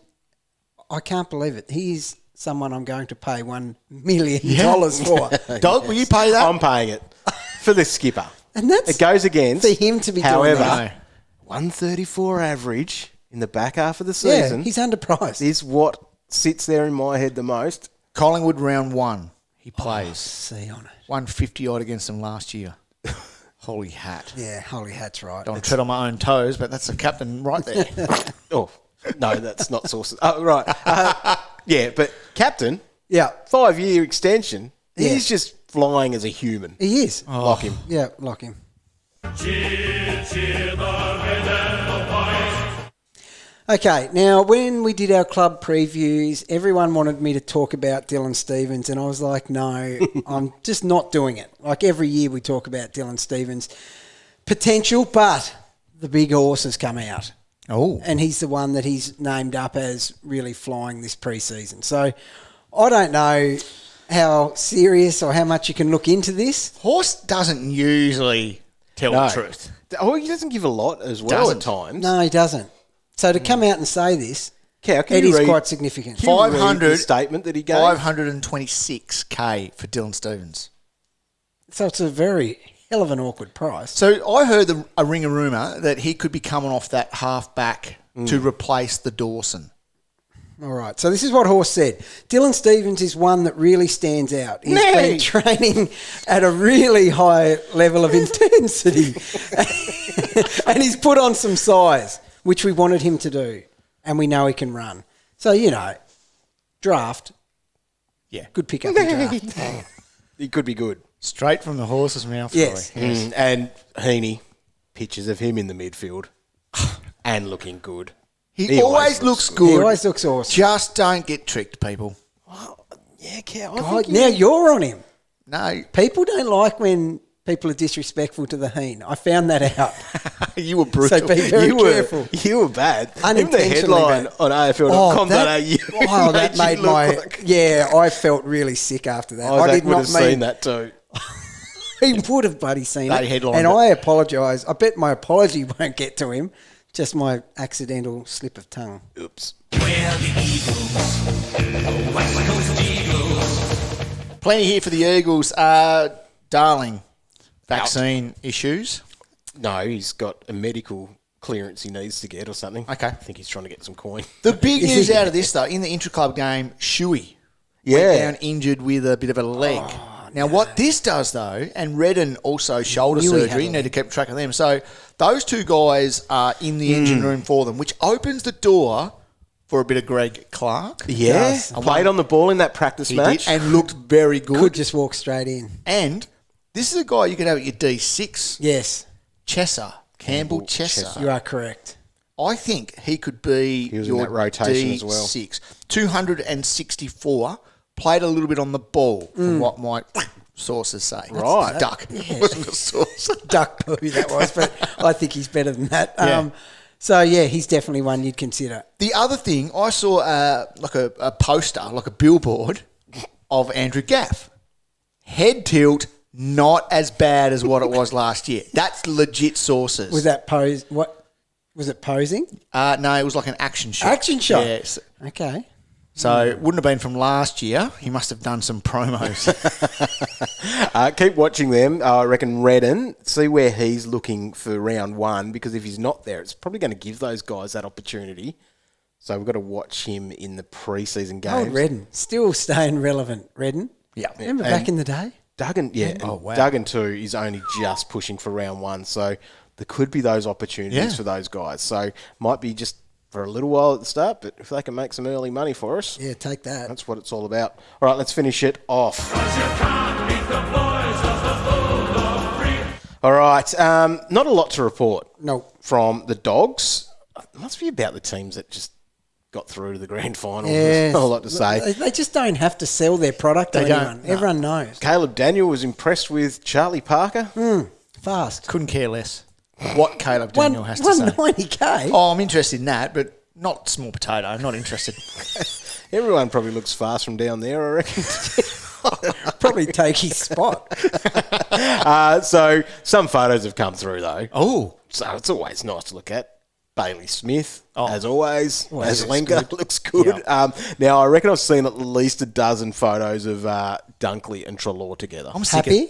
[SPEAKER 2] I can't believe it. He is someone I'm going to pay $1 million for.
[SPEAKER 4] Dog, will you pay that?
[SPEAKER 3] I'm paying it for the skipper.
[SPEAKER 2] And that's
[SPEAKER 3] It goes against.
[SPEAKER 2] for him to be doing
[SPEAKER 3] however,
[SPEAKER 2] that.
[SPEAKER 3] 134 average in the back half of the
[SPEAKER 2] Yeah,
[SPEAKER 3] season
[SPEAKER 2] he's underpriced.
[SPEAKER 3] is what sits there in my head the most.
[SPEAKER 4] Collingwood round 1. He plays.
[SPEAKER 2] See on it.
[SPEAKER 4] 150 odd against them last year. Holy hat.
[SPEAKER 2] Yeah, holy hat's right.
[SPEAKER 4] Don't tread on my own toes, but that's the captain right there.
[SPEAKER 3] Oh, no, that's not sources. Oh, right. Yeah, but captain,
[SPEAKER 2] Yeah,
[SPEAKER 3] 5-year extension,
[SPEAKER 2] Yeah.
[SPEAKER 3] he's just flying as a human.
[SPEAKER 2] he is.
[SPEAKER 3] Lock him.
[SPEAKER 2] Yeah, lock him.
[SPEAKER 6] cheer, cheer the red and the white.
[SPEAKER 2] Okay, now when we did our club previews, everyone wanted me to talk about Dylan Stephens, and I was like, no, I'm just not doing it. Like every year we talk about Dylan Stephens' potential, but the big horse has come out.
[SPEAKER 4] Oh.
[SPEAKER 2] And he's the one that he's named up as really flying this pre-season. So I don't know how serious or how much you can look into this.
[SPEAKER 4] Horse doesn't usually tell
[SPEAKER 3] No.
[SPEAKER 4] the truth.
[SPEAKER 3] Oh, he doesn't give a lot as well
[SPEAKER 4] Doesn't.
[SPEAKER 3] at times.
[SPEAKER 2] No, he doesn't. So to come out and say this,
[SPEAKER 3] Cow, can
[SPEAKER 2] it
[SPEAKER 3] you
[SPEAKER 2] is
[SPEAKER 3] read-
[SPEAKER 2] quite significant.
[SPEAKER 3] Can you read
[SPEAKER 4] 500
[SPEAKER 3] the statement that he gave?
[SPEAKER 4] 526K for Dylan Stephens.
[SPEAKER 2] So it's a very hell of an awkward price.
[SPEAKER 4] So I heard a ring of rumour that he could be coming off that half back to replace the Dawson.
[SPEAKER 2] All right. So this is what Horse said. Dylan Stephens is one that really stands out. He's
[SPEAKER 3] Nay.
[SPEAKER 2] been training at a really high level of intensity. And he's put on some size, which we wanted him to do. And we know he can run. So, you know, draft.
[SPEAKER 4] Yeah.
[SPEAKER 2] Good pick up in draft.
[SPEAKER 3] He could be good.
[SPEAKER 4] Straight from the horse's mouth.
[SPEAKER 2] Yes.
[SPEAKER 4] Roy.
[SPEAKER 3] And Heaney, pictures of him in the midfield and looking good.
[SPEAKER 4] He always looks good.
[SPEAKER 2] He always looks awesome.
[SPEAKER 4] Just don't get tricked, people.
[SPEAKER 3] Yeah, Cal.
[SPEAKER 2] God, now you're on him.
[SPEAKER 4] No.
[SPEAKER 2] People don't like when people are disrespectful to the Heen. I found that out.
[SPEAKER 4] You were brutal.
[SPEAKER 2] So be very careful.
[SPEAKER 3] You were bad. Even the
[SPEAKER 2] Unintentionally
[SPEAKER 3] headline
[SPEAKER 2] bad.
[SPEAKER 3] on AFL.com.au
[SPEAKER 2] that made my... Yeah, I felt really sick after that. I did
[SPEAKER 3] would
[SPEAKER 2] not
[SPEAKER 3] have seen that too.
[SPEAKER 2] He would have bloody seen
[SPEAKER 4] They
[SPEAKER 2] it.
[SPEAKER 4] headlined
[SPEAKER 2] And
[SPEAKER 4] it.
[SPEAKER 2] I apologise. I bet my apology won't get to him. Just my accidental slip of tongue.
[SPEAKER 3] Oops.
[SPEAKER 4] Plenty here for the Eagles. Darling, vaccine issues.
[SPEAKER 3] No, he's got a medical clearance he needs to get or something.
[SPEAKER 4] Okay.
[SPEAKER 3] I think he's trying to get some coin.
[SPEAKER 4] The big
[SPEAKER 2] Is
[SPEAKER 4] news
[SPEAKER 2] he?
[SPEAKER 4] out of this, though, in the intra-club game, Shuey
[SPEAKER 3] Yeah.
[SPEAKER 4] went down injured with a bit of a leg. Now, what this does, though, and Redden also shoulder
[SPEAKER 2] Knew he had
[SPEAKER 4] surgery,
[SPEAKER 2] a
[SPEAKER 4] you need to
[SPEAKER 2] leg.
[SPEAKER 4] keep track of them. So those two guys are in the engine room for them, which opens the door for a bit of Greg Clark.
[SPEAKER 3] Yeah.
[SPEAKER 2] does.
[SPEAKER 3] Played on the ball in that practice
[SPEAKER 4] He
[SPEAKER 3] match.
[SPEAKER 4] did, and looked very good.
[SPEAKER 2] Could just walk straight in.
[SPEAKER 4] And this is a guy you could have at your D6,
[SPEAKER 2] Yes,
[SPEAKER 4] Chesser, Campbell Chesser.
[SPEAKER 2] you are correct.
[SPEAKER 4] I think he could be
[SPEAKER 3] He was in
[SPEAKER 4] your
[SPEAKER 3] that rotation
[SPEAKER 4] D6.
[SPEAKER 3] as well.
[SPEAKER 4] 264, played a little bit on the ball, from what my sources say.
[SPEAKER 3] Right.
[SPEAKER 4] Duck. Wasn't a source.
[SPEAKER 2] Duck poo that was, but I think he's better than that.
[SPEAKER 4] Yeah.
[SPEAKER 2] So, yeah, he's definitely one you'd consider.
[SPEAKER 4] The other thing, I saw like a poster, like a billboard of Andrew Gaff. Head tilt, not as bad as what it was last year. That's legit sources.
[SPEAKER 2] Was that pose? What was it? Posing?
[SPEAKER 4] No, it was like an action shot.
[SPEAKER 2] Action shot.
[SPEAKER 4] Yes.
[SPEAKER 2] Okay.
[SPEAKER 4] So it wouldn't have been from last year. He must have done some promos.
[SPEAKER 3] Keep watching them. I reckon Redden, see where he's looking for round one, because if he's not there, it's probably going to give those guys that opportunity. So we've got to watch him in the preseason games.
[SPEAKER 2] Oh, Redden. Still staying relevant, Redden.
[SPEAKER 4] Yeah.
[SPEAKER 2] Remember
[SPEAKER 3] And
[SPEAKER 2] back in the day?
[SPEAKER 3] Duggan, yeah.
[SPEAKER 4] Oh, wow.
[SPEAKER 3] Duggan too is only just pushing for round one. So there could be those opportunities
[SPEAKER 4] Yeah.
[SPEAKER 3] for those guys. So might be just for a little while at the start, but if they can make some early money for us,
[SPEAKER 2] Yeah, take that.
[SPEAKER 3] that's what it's all about. All right, let's finish it off. All right, not a lot to report
[SPEAKER 2] No.
[SPEAKER 3] from the Dogs. It must be about the teams that just got through to the grand final.
[SPEAKER 2] Yeah.
[SPEAKER 3] Not a lot to say.
[SPEAKER 2] They just don't have to sell their product to
[SPEAKER 4] They don't,
[SPEAKER 2] anyone.
[SPEAKER 4] no.
[SPEAKER 2] Everyone knows.
[SPEAKER 3] Caleb Daniel was impressed with Charlie Parker.
[SPEAKER 2] Fast.
[SPEAKER 4] Couldn't care less what Caleb Daniel has to say.
[SPEAKER 2] 190K.
[SPEAKER 4] Oh, I'm interested in that, but not small potato. I'm not interested.
[SPEAKER 3] Everyone probably looks fast from down there, I reckon.
[SPEAKER 2] Probably take his spot.
[SPEAKER 3] So some photos have come through, though.
[SPEAKER 4] Oh.
[SPEAKER 3] So it's always nice to look at. Bailey Smith,
[SPEAKER 4] Oh.
[SPEAKER 3] as always. As
[SPEAKER 4] looks
[SPEAKER 3] Lenga looks good. Now, I reckon I've seen at least a dozen photos of Dunkley and Treloar together.
[SPEAKER 4] I'm sick
[SPEAKER 2] Happy?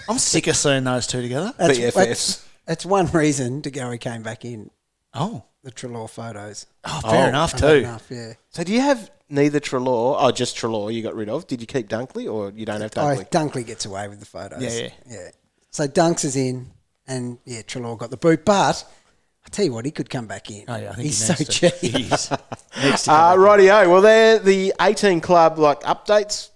[SPEAKER 4] I'm sick of seeing those two together.
[SPEAKER 3] BFFs.
[SPEAKER 2] That's one reason to go he came back in.
[SPEAKER 4] Oh.
[SPEAKER 2] The Treloar photos.
[SPEAKER 4] Oh, fair enough,
[SPEAKER 2] Fair
[SPEAKER 4] too.
[SPEAKER 2] enough, yeah.
[SPEAKER 3] So do you have neither Treloar, just Treloar you got rid of? Did you keep Dunkley or you don't have Dunkley?
[SPEAKER 2] Dunkley gets away with the photos.
[SPEAKER 4] Yeah.
[SPEAKER 2] So Dunks is in, and yeah, Treloar got the boot. But I tell you what, he could come back in.
[SPEAKER 4] Oh, yeah, I think
[SPEAKER 2] he's
[SPEAKER 4] he
[SPEAKER 2] so
[SPEAKER 4] needs to.
[SPEAKER 2] cheap.
[SPEAKER 4] He is. Needs to come back.
[SPEAKER 3] Rightio. Well, they're the 18 club updates,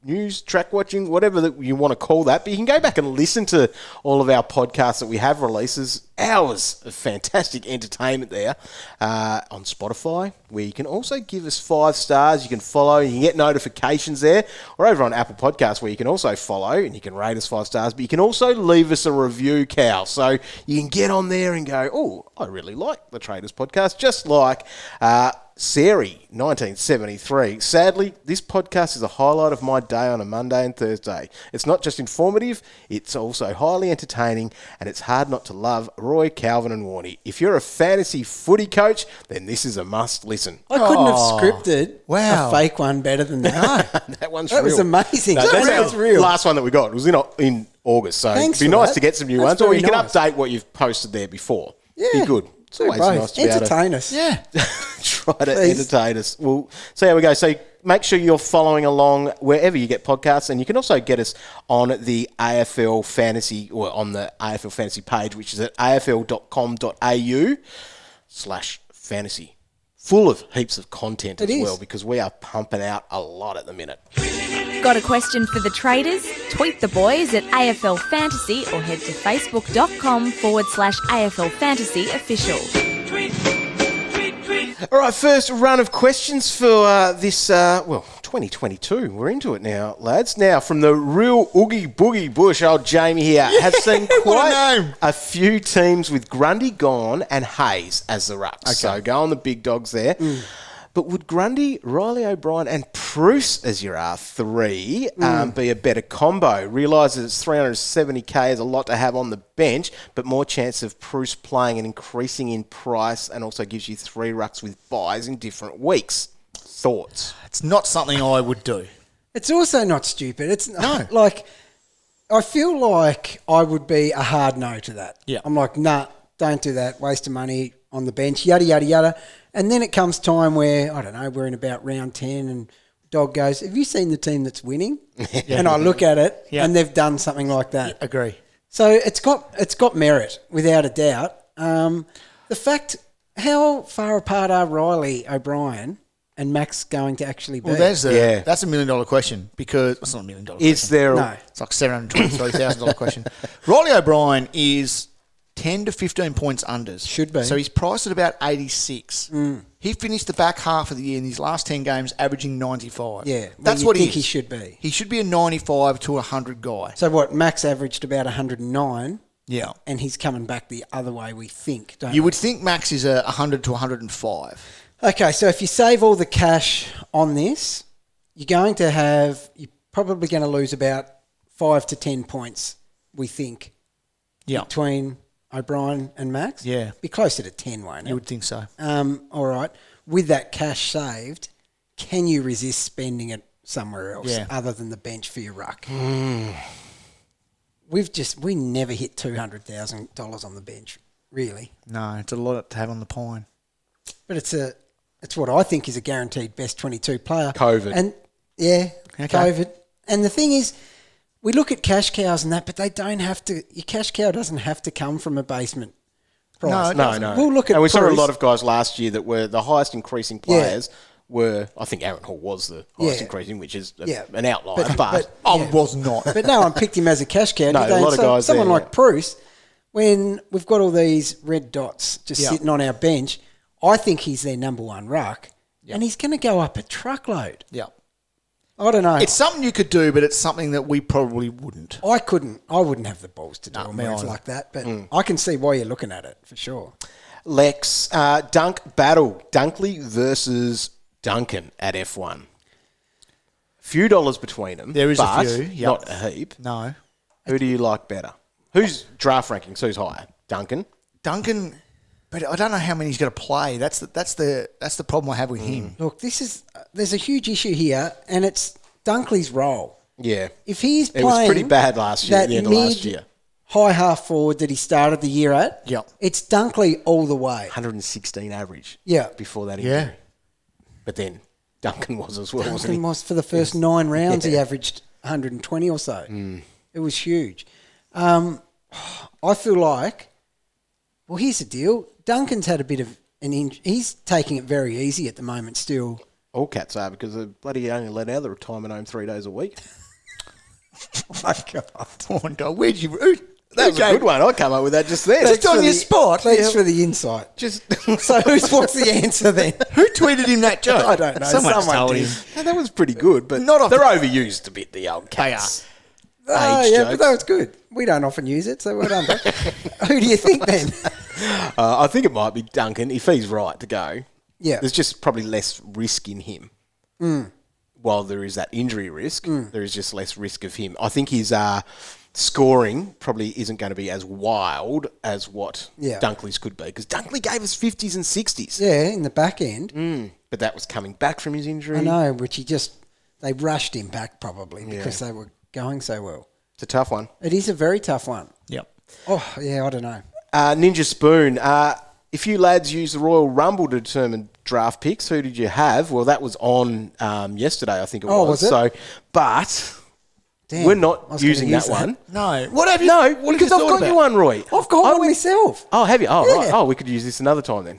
[SPEAKER 3] news, track watching, whatever that you want to call that. But you can go back and listen to all of our podcasts that we have released. There's hours of fantastic entertainment there on Spotify, where you can also give us 5 stars. You can follow, you can get notifications there, or over on Apple Podcasts, where you can also follow and you can rate us 5 stars. But you can also leave us a review, Cal. So you can get on there and go, oh, I really like the Traders podcast, just like Sari, 1973. Sadly, this podcast is a highlight of my day on a Monday and Thursday. It's not just informative, it's also highly entertaining, and it's hard not to love Roy, Calvin and Warnie. If you're a fantasy footy coach, then this is a must listen.
[SPEAKER 2] I couldn't have scripted
[SPEAKER 4] Wow.
[SPEAKER 2] a fake one better than that.
[SPEAKER 3] That one's
[SPEAKER 2] That
[SPEAKER 3] real.
[SPEAKER 2] was amazing.
[SPEAKER 3] No,
[SPEAKER 2] That
[SPEAKER 3] that's
[SPEAKER 2] was
[SPEAKER 3] our
[SPEAKER 2] real.
[SPEAKER 3] last one that we got. It was in August, so
[SPEAKER 2] Thanks
[SPEAKER 3] it'd be
[SPEAKER 2] for
[SPEAKER 3] nice
[SPEAKER 2] that.
[SPEAKER 3] to get some new
[SPEAKER 2] That's
[SPEAKER 3] ones, or
[SPEAKER 2] very
[SPEAKER 3] you can
[SPEAKER 2] nice.
[SPEAKER 3] update what you've posted there before.
[SPEAKER 2] Yeah.
[SPEAKER 3] Be good. It's always
[SPEAKER 2] Both.
[SPEAKER 3] nice to be able to
[SPEAKER 2] Entertain us.
[SPEAKER 4] Yeah.
[SPEAKER 3] try to
[SPEAKER 2] Please.
[SPEAKER 3] entertain us. We'll see how we go. So make sure you're following along wherever you get podcasts, and you can also get us on the AFL Fantasy, or on the AFL Fantasy page, which is at afl.com.au/fantasy. Full of heaps of content
[SPEAKER 2] It
[SPEAKER 3] as
[SPEAKER 2] is.
[SPEAKER 3] well, because we are pumping out a lot at the minute.
[SPEAKER 1] Got a question for the traders? Tweet the boys at AFL Fantasy or head to facebook.com/AFL Fantasy official.
[SPEAKER 6] Tweet, tweet, tweet.
[SPEAKER 3] All right, first run of questions for this, 2022. We're into it now, lads. Now, from the real Oogie Boogie Bush, old Jamie here, have seen quite a few teams with Grundy gone and Hayes as the rucks. Okay. So go on the big dogs there. But would Grundy, Riley O'Brien and Bruce as your R3 be a better combo? Realises it's 370k is a lot to have on the bench, but more chance of Bruce playing and increasing in price, and also gives you 3 rucks with buys in different weeks. Thoughts?
[SPEAKER 4] It's not something I would do.
[SPEAKER 2] It's also not stupid. It's like, I feel like I would be a hard no to that.
[SPEAKER 4] Yeah.
[SPEAKER 2] I'm like, nah, don't do that. Waste of money on the bench, yada, yada, yada. And then it comes time where, I don't know, we're in about round 10 and Dog goes, have you seen the team that's winning? And I look at it and they've done something like that.
[SPEAKER 4] Yeah, agree.
[SPEAKER 2] So it's got merit, without a doubt. The fact, how far apart are Riley, O'Brien and Max going to actually be?
[SPEAKER 4] Well, that's a $1 million question, because it's not $1 million question.
[SPEAKER 3] Is there
[SPEAKER 2] No.
[SPEAKER 4] It's like $723,000 question. Riley O'Brien is 10 to 15 points unders.
[SPEAKER 2] Should be.
[SPEAKER 4] So he's priced at about 86. He finished the back half of the year in his last 10 games averaging 95.
[SPEAKER 2] Yeah,
[SPEAKER 4] That's
[SPEAKER 2] you
[SPEAKER 4] what
[SPEAKER 2] think
[SPEAKER 4] he
[SPEAKER 2] he
[SPEAKER 4] is.
[SPEAKER 2] should be.
[SPEAKER 4] He should be a 95 to 100 guy.
[SPEAKER 2] So what, Max averaged about 109
[SPEAKER 4] Yeah.
[SPEAKER 2] and he's coming back the other way, we think, don't
[SPEAKER 4] You
[SPEAKER 2] we?
[SPEAKER 4] would think Max is a 100 to 105.
[SPEAKER 2] Okay, so if you save all the cash on this, you're probably going to lose about 5 to 10 points, we think, between O'Brien and Max.
[SPEAKER 4] Yeah.
[SPEAKER 2] Be closer to 10, won't it?
[SPEAKER 4] You would think so.
[SPEAKER 2] All right. With that cash saved, can you resist spending it somewhere else other than the bench for your ruck? We never hit $200,000 on the bench, really.
[SPEAKER 4] No, it's a lot to have on the pine.
[SPEAKER 2] But it's what I think is a guaranteed best 22 player.
[SPEAKER 3] COVID.
[SPEAKER 2] And COVID. And the thing is, we look at cash cows and that, but they don't have to. Your cash cow doesn't have to come from a basement price.
[SPEAKER 3] No.
[SPEAKER 2] We'll look at
[SPEAKER 3] and we saw a
[SPEAKER 2] Bruce.
[SPEAKER 3] lot of guys last year that were the highest increasing players. Were, I think Aaron Hall was the highest increasing, which is an outlier. But
[SPEAKER 4] I was not.
[SPEAKER 2] But no one picked him as a cash cow.
[SPEAKER 3] No, a lot of guys
[SPEAKER 2] someone
[SPEAKER 3] there,
[SPEAKER 2] like Bruce, when we've got all these red dots just sitting on our bench, I think he's their number one ruck, and he's going to go up a truckload.
[SPEAKER 4] Yeah.
[SPEAKER 2] I don't know.
[SPEAKER 4] It's something you could do, but it's something that we probably wouldn't.
[SPEAKER 2] I wouldn't have the balls to do a move like that, but I can see why you're looking at it, for sure.
[SPEAKER 3] Lex, dunk battle. Dunkley versus Duncan at F1. Few dollars between them.
[SPEAKER 4] There is
[SPEAKER 3] but
[SPEAKER 4] a few. Yep.
[SPEAKER 3] Not a heap.
[SPEAKER 4] No.
[SPEAKER 3] Who do you like better? Who's draft rankings? Who's higher? Duncan?
[SPEAKER 4] Duncan, but I don't know how many he's going to play. That's the problem I have with him.
[SPEAKER 2] Look, there's a huge issue here, and it's Dunkley's role.
[SPEAKER 3] Yeah.
[SPEAKER 2] If he's
[SPEAKER 3] It
[SPEAKER 2] playing
[SPEAKER 3] was pretty bad last year, at
[SPEAKER 2] that
[SPEAKER 3] the end of last year.
[SPEAKER 2] high half forward that he started the year at,
[SPEAKER 4] Yep.
[SPEAKER 2] it's Dunkley all the way.
[SPEAKER 3] 116 average.
[SPEAKER 2] Yeah.
[SPEAKER 3] Before that injury.
[SPEAKER 4] Yeah.
[SPEAKER 3] But then Duncan was as well, wasn't he?
[SPEAKER 2] Duncan was for the first 9 rounds. He averaged 120 or so. It was huge. I feel like, well, here's the deal. Duncan's had a bit of an injury. He's taking it very easy at the moment still.
[SPEAKER 3] All cats are, because they bloody only let out the retirement home 3 days a week.
[SPEAKER 4] My God. Where'd you...
[SPEAKER 3] That was a good one. I come up with that just then.
[SPEAKER 4] Just on your spot.
[SPEAKER 2] Thanks for the insight.
[SPEAKER 3] Just
[SPEAKER 2] So what's the answer then?
[SPEAKER 4] Who tweeted him that joke?
[SPEAKER 2] I don't know.
[SPEAKER 4] Someone told
[SPEAKER 2] did.
[SPEAKER 4] him.
[SPEAKER 3] Yeah, that was pretty good, but
[SPEAKER 4] Not off
[SPEAKER 3] they're
[SPEAKER 4] the-
[SPEAKER 3] overused a bit, the old cats.
[SPEAKER 2] Oh,
[SPEAKER 3] Age
[SPEAKER 2] yeah,
[SPEAKER 3] jokes.
[SPEAKER 2] but that was good. We don't often use it, so well done. Doc. Who do you think then?
[SPEAKER 3] I think it might be Duncan, if he's right to go.
[SPEAKER 2] Yeah.
[SPEAKER 3] There's just probably less risk in him. While there is that injury risk, there is just less risk of him. I think his scoring probably isn't going to be as wild as what Dunkley's could be, because Dunkley gave us 50s and 60s.
[SPEAKER 2] Yeah, in the back end.
[SPEAKER 3] But that was coming back from his injury.
[SPEAKER 2] I know, which they rushed him back probably because they were going so well.
[SPEAKER 3] It's a tough one.
[SPEAKER 2] It is a very tough one.
[SPEAKER 4] Yep.
[SPEAKER 2] Oh, yeah, I don't know.
[SPEAKER 3] Ninja Spoon, if you lads use the Royal Rumble to determine draft picks, who did you have? Well, that was on yesterday, I think it was.
[SPEAKER 2] Oh, was it?
[SPEAKER 3] So, but
[SPEAKER 2] Damn,
[SPEAKER 3] we're
[SPEAKER 2] I
[SPEAKER 3] not
[SPEAKER 2] was
[SPEAKER 3] using
[SPEAKER 2] gonna
[SPEAKER 3] that
[SPEAKER 2] use
[SPEAKER 3] one.
[SPEAKER 4] No. What have you...
[SPEAKER 3] No,
[SPEAKER 4] what have
[SPEAKER 3] because
[SPEAKER 4] you
[SPEAKER 3] I've
[SPEAKER 4] thought
[SPEAKER 3] got
[SPEAKER 4] about?
[SPEAKER 3] you one, Roy.
[SPEAKER 2] I've got one myself.
[SPEAKER 3] Oh, have you? Oh,
[SPEAKER 2] Yeah.
[SPEAKER 3] right. Oh, we could use this another time then.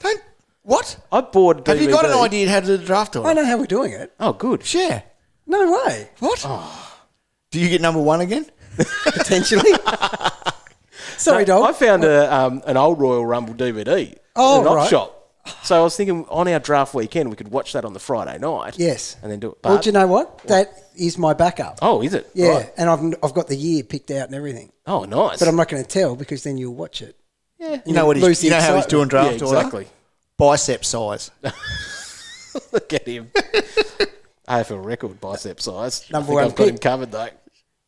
[SPEAKER 4] What?
[SPEAKER 3] I bought
[SPEAKER 4] Have you got an
[SPEAKER 3] DVD.
[SPEAKER 4] idea how to do the draft order?
[SPEAKER 2] I know how we're doing it.
[SPEAKER 3] Oh, good.
[SPEAKER 4] Share.
[SPEAKER 2] No way.
[SPEAKER 4] What? Do you get number one again?
[SPEAKER 2] Potentially. Sorry, dog.
[SPEAKER 3] I found an old Royal Rumble DVD
[SPEAKER 2] Oh,
[SPEAKER 3] in an op
[SPEAKER 2] right.
[SPEAKER 3] shop. So I was thinking on our draft weekend, we could watch that on the Friday night.
[SPEAKER 2] Yes.
[SPEAKER 3] And then do it.
[SPEAKER 2] Well,
[SPEAKER 3] But,
[SPEAKER 2] do you know what? That is my backup.
[SPEAKER 3] oh, is it?
[SPEAKER 2] Yeah,
[SPEAKER 3] Right.
[SPEAKER 2] and I've got the year picked out and everything.
[SPEAKER 3] Oh, nice.
[SPEAKER 2] But I'm not going to tell because then you'll watch it.
[SPEAKER 3] yeah.
[SPEAKER 4] You know what?
[SPEAKER 2] Lose the
[SPEAKER 4] You know how he's doing
[SPEAKER 2] excitement.
[SPEAKER 4] draft
[SPEAKER 3] Yeah,
[SPEAKER 4] order?
[SPEAKER 3] exactly.
[SPEAKER 4] Bicep size.
[SPEAKER 3] Look at him. AFL record bicep size.
[SPEAKER 2] Number
[SPEAKER 3] I think
[SPEAKER 2] one
[SPEAKER 3] I've got him
[SPEAKER 2] pick.
[SPEAKER 3] covered though.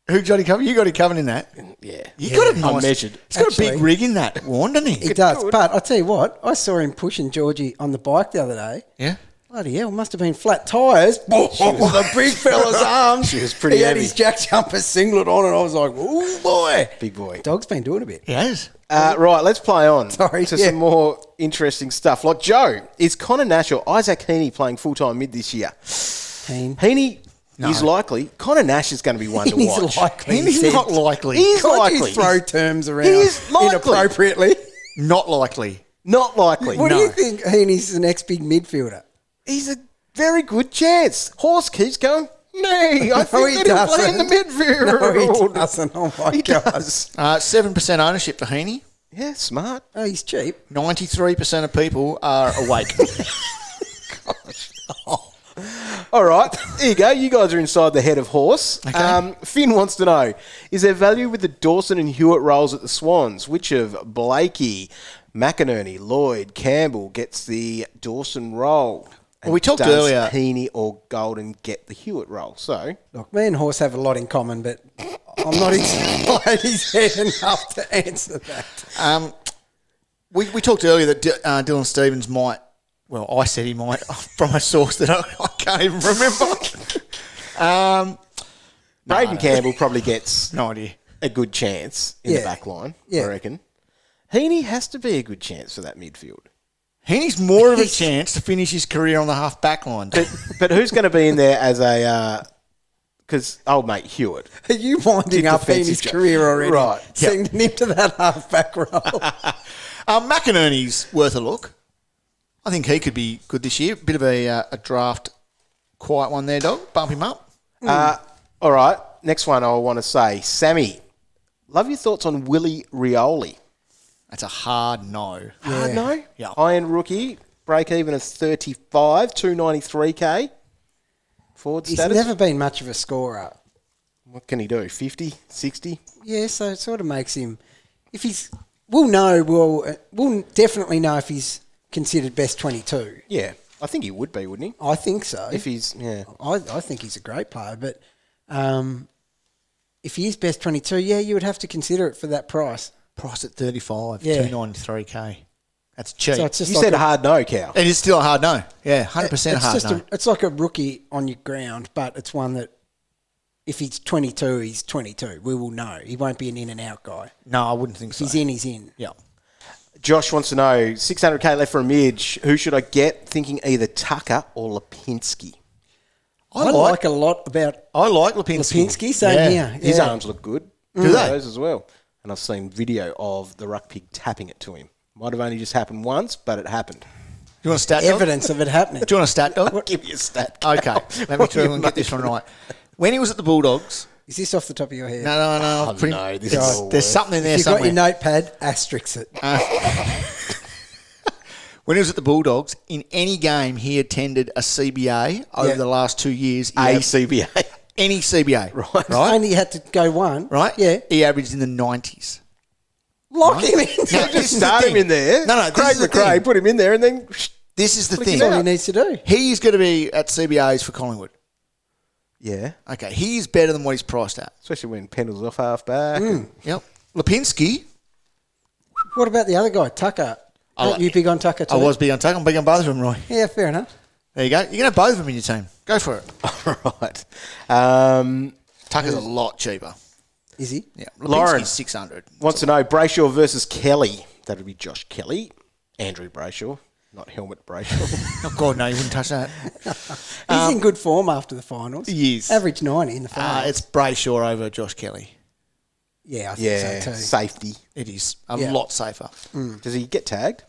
[SPEAKER 4] Who got it covered? You got it covered in that.
[SPEAKER 3] Yeah.
[SPEAKER 4] You got a
[SPEAKER 3] I
[SPEAKER 4] nice.
[SPEAKER 3] measured.
[SPEAKER 4] He's got a
[SPEAKER 2] Actually-
[SPEAKER 4] big rig in that, Warren, doesn't he?
[SPEAKER 2] He does. But I'll tell you what, I saw him pushing Georgie on the bike the other day.
[SPEAKER 4] Yeah.
[SPEAKER 2] Bloody hell, must have been flat tyres. The big fella's arms.
[SPEAKER 3] She was pretty
[SPEAKER 2] He had
[SPEAKER 3] heavy.
[SPEAKER 2] his Jack Jumper singlet on and I was like, oh boy.
[SPEAKER 3] Big boy.
[SPEAKER 2] Dog's been doing a bit.
[SPEAKER 4] He has.
[SPEAKER 3] Right, let's play on
[SPEAKER 2] Sorry,
[SPEAKER 3] to
[SPEAKER 2] yeah.
[SPEAKER 3] some more interesting stuff. Like Joe, is Connor Nash or Isaac Heaney playing full-time mid this year? Heaney is likely. Connor Nash is going to be one to watch.
[SPEAKER 2] He's likely.
[SPEAKER 4] He's
[SPEAKER 2] he
[SPEAKER 4] not
[SPEAKER 2] said.
[SPEAKER 4] likely.
[SPEAKER 3] He's
[SPEAKER 2] God,
[SPEAKER 3] likely.
[SPEAKER 2] you throw terms around
[SPEAKER 3] He's likely.
[SPEAKER 2] inappropriately.
[SPEAKER 4] Not likely.
[SPEAKER 3] Not likely.
[SPEAKER 2] What do you think Heaney's the next big midfielder?
[SPEAKER 3] He's a very good chance. Horse keeps going, nay, I think
[SPEAKER 2] he
[SPEAKER 3] that he'll play in the
[SPEAKER 2] doesn't.
[SPEAKER 3] midfield.
[SPEAKER 2] No, he doesn't. Oh, my
[SPEAKER 3] He
[SPEAKER 2] God.
[SPEAKER 3] does.
[SPEAKER 4] 7% ownership for Heaney.
[SPEAKER 3] Yeah, smart.
[SPEAKER 2] Oh, he's cheap.
[SPEAKER 4] 93% of people are awake.
[SPEAKER 3] All right, here you go. You guys are inside the head of horse.
[SPEAKER 4] Okay.
[SPEAKER 3] Finn wants to know, is there value with the Dawson and Hewitt roles at the Swans? Which of Blakey, McInerney, Lloyd, Campbell gets the Dawson role?
[SPEAKER 4] Well, we talked
[SPEAKER 3] does
[SPEAKER 4] earlier-
[SPEAKER 3] Heaney or Golden get the Hewitt role? So,
[SPEAKER 2] Look, me and Horse have a lot in common, but I'm not inside his head enough to answer that.
[SPEAKER 4] We talked earlier that Dylan Stevens might. Well, I said he might from a source that I can't even remember.
[SPEAKER 3] Braden Campbell probably gets
[SPEAKER 4] No idea.
[SPEAKER 3] a good chance in the back line, I
[SPEAKER 2] Yeah.
[SPEAKER 3] reckon. Heaney has to be a good chance for that midfield.
[SPEAKER 4] Heaney's more of a chance to finish his career on the half back line.
[SPEAKER 3] But who's going to be in there as a... Because old mate Hewitt.
[SPEAKER 2] Are you winding
[SPEAKER 3] Did
[SPEAKER 2] up
[SPEAKER 3] defensive
[SPEAKER 2] Heaney's
[SPEAKER 3] job.
[SPEAKER 2] career already?
[SPEAKER 3] Right.
[SPEAKER 2] Sending him to that half-back role.
[SPEAKER 4] McInerney's worth a look. I think he could be good this year. Bit of a draft quiet one there, dog. Bump him up.
[SPEAKER 3] All right, next one I want to say. Sammy, love your thoughts on Willie Rioli.
[SPEAKER 4] That's a hard no.
[SPEAKER 3] Hard no?
[SPEAKER 4] Yeah.
[SPEAKER 3] High-end rookie, break even of 35, 293K. Forward
[SPEAKER 2] He's
[SPEAKER 3] status.
[SPEAKER 2] never been much of a scorer.
[SPEAKER 3] What can he do, 50, 60?
[SPEAKER 2] Yeah, so it sort of makes him... If he's... We'll definitely know if he's considered best 22.
[SPEAKER 3] Yeah, I think he would be, wouldn't he?
[SPEAKER 2] I think so.
[SPEAKER 3] If he's, yeah.
[SPEAKER 2] I think he's a great player, but if he is best 22, yeah, you would have to consider it for that price.
[SPEAKER 4] Price at 35,
[SPEAKER 2] Yeah.
[SPEAKER 4] 293K. That's cheap.
[SPEAKER 2] So it's just
[SPEAKER 3] You
[SPEAKER 2] like
[SPEAKER 3] said
[SPEAKER 2] a,
[SPEAKER 3] hard no, Cal.
[SPEAKER 4] It is still a hard no. Yeah, 100%
[SPEAKER 2] it's
[SPEAKER 4] hard
[SPEAKER 2] just
[SPEAKER 4] no.
[SPEAKER 2] it's like a rookie on your ground, but it's one that if he's 22, he's 22. We will know. He won't be an in and out guy.
[SPEAKER 4] No, I wouldn't think
[SPEAKER 2] If
[SPEAKER 4] so.
[SPEAKER 2] he's in, he's in.
[SPEAKER 4] Yeah.
[SPEAKER 3] Josh wants to know, 600K left for a midge. Who should I get? Thinking either Tucker or Lipinski.
[SPEAKER 2] I like a lot about
[SPEAKER 4] I like Lipinski.
[SPEAKER 2] Lipinski, same here.
[SPEAKER 3] His
[SPEAKER 2] Yeah.
[SPEAKER 3] arms look good.
[SPEAKER 4] Do they?
[SPEAKER 3] Those as well. And I've seen video of the ruck pig tapping it to him. Might have only just happened once, but it happened.
[SPEAKER 4] You want a stat dog?
[SPEAKER 2] Evidence of it happening.
[SPEAKER 4] Do you want a stat dog?
[SPEAKER 3] I'll give you a stat.
[SPEAKER 4] Okay, let me try and get this one right. When he was at the Bulldogs,
[SPEAKER 2] Is this off the top of your head?
[SPEAKER 4] no,
[SPEAKER 3] Oh, no, this is all
[SPEAKER 4] there's
[SPEAKER 3] work.
[SPEAKER 4] something in there
[SPEAKER 2] If you've got
[SPEAKER 4] somewhere.
[SPEAKER 2] your notepad, asterisk it.
[SPEAKER 4] When he was at the Bulldogs, in any game he attended a CBA over
[SPEAKER 2] Yeah.
[SPEAKER 4] the last 2 years.
[SPEAKER 3] ACBA.
[SPEAKER 4] Any CBA,
[SPEAKER 3] Right.
[SPEAKER 4] Right?
[SPEAKER 2] Only had to go one.
[SPEAKER 4] Right?
[SPEAKER 2] Yeah.
[SPEAKER 4] He averaged in the 90s.
[SPEAKER 2] Lock him in.
[SPEAKER 4] Now, this is the
[SPEAKER 3] Start him
[SPEAKER 4] thing.
[SPEAKER 3] in there.
[SPEAKER 4] No, this
[SPEAKER 3] Craig
[SPEAKER 4] is the
[SPEAKER 3] McRae,
[SPEAKER 4] thing.
[SPEAKER 3] put him in there and then...
[SPEAKER 4] This is the
[SPEAKER 2] That's
[SPEAKER 4] thing.
[SPEAKER 2] all he needs to do.
[SPEAKER 4] He is going to be at CBAs for Collingwood.
[SPEAKER 3] Yeah.
[SPEAKER 4] Okay, he is better than what he's priced at.
[SPEAKER 3] Especially when Pendle's off half-back.
[SPEAKER 4] Yep. Lipinski,
[SPEAKER 2] What about the other guy, Tucker? Aren't you big on Tucker too?
[SPEAKER 4] I was big on Tucker. I'm big on both of them, Roy.
[SPEAKER 2] Yeah, fair enough.
[SPEAKER 4] There you go. You can have both of them in your team. Go for it.
[SPEAKER 3] Right.
[SPEAKER 4] Tucker's a lot cheaper.
[SPEAKER 2] Is he?
[SPEAKER 4] Yeah.
[SPEAKER 3] Lauren.
[SPEAKER 4] Lipinski's 600.
[SPEAKER 3] Wants to know, Brayshaw versus Kelly. That would be Josh Kelly. Andrew Brayshaw, not Helmet Brayshaw.
[SPEAKER 4] Oh, God, no, you wouldn't touch that.
[SPEAKER 2] He's in good form after the finals.
[SPEAKER 4] He is.
[SPEAKER 2] Average 90 in the finals.
[SPEAKER 4] It's Brayshaw over Josh Kelly.
[SPEAKER 2] Yeah, I think
[SPEAKER 3] Yeah,
[SPEAKER 2] so too.
[SPEAKER 3] safety.
[SPEAKER 4] It is a
[SPEAKER 2] Yeah.
[SPEAKER 4] lot safer.
[SPEAKER 3] Does he get tagged?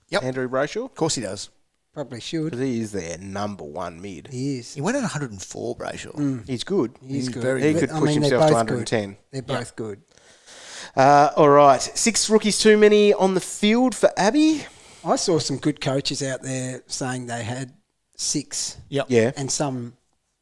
[SPEAKER 4] Yep.
[SPEAKER 3] Andrew Brayshaw?
[SPEAKER 4] Of course he does.
[SPEAKER 2] Probably should.
[SPEAKER 3] Because he is their number one mid.
[SPEAKER 2] He is.
[SPEAKER 4] He went at 104, Brayshaw.
[SPEAKER 3] He's good.
[SPEAKER 2] He's good.
[SPEAKER 4] very
[SPEAKER 3] He
[SPEAKER 4] good.
[SPEAKER 3] could
[SPEAKER 2] I
[SPEAKER 3] push
[SPEAKER 2] mean, they're
[SPEAKER 3] himself to
[SPEAKER 2] both good.
[SPEAKER 3] 110.
[SPEAKER 2] They're both good.
[SPEAKER 3] All right. 6 rookies too many on the field for Abby.
[SPEAKER 2] I saw some good coaches out there saying they had 6.
[SPEAKER 4] Yep.
[SPEAKER 3] Yeah.
[SPEAKER 2] And some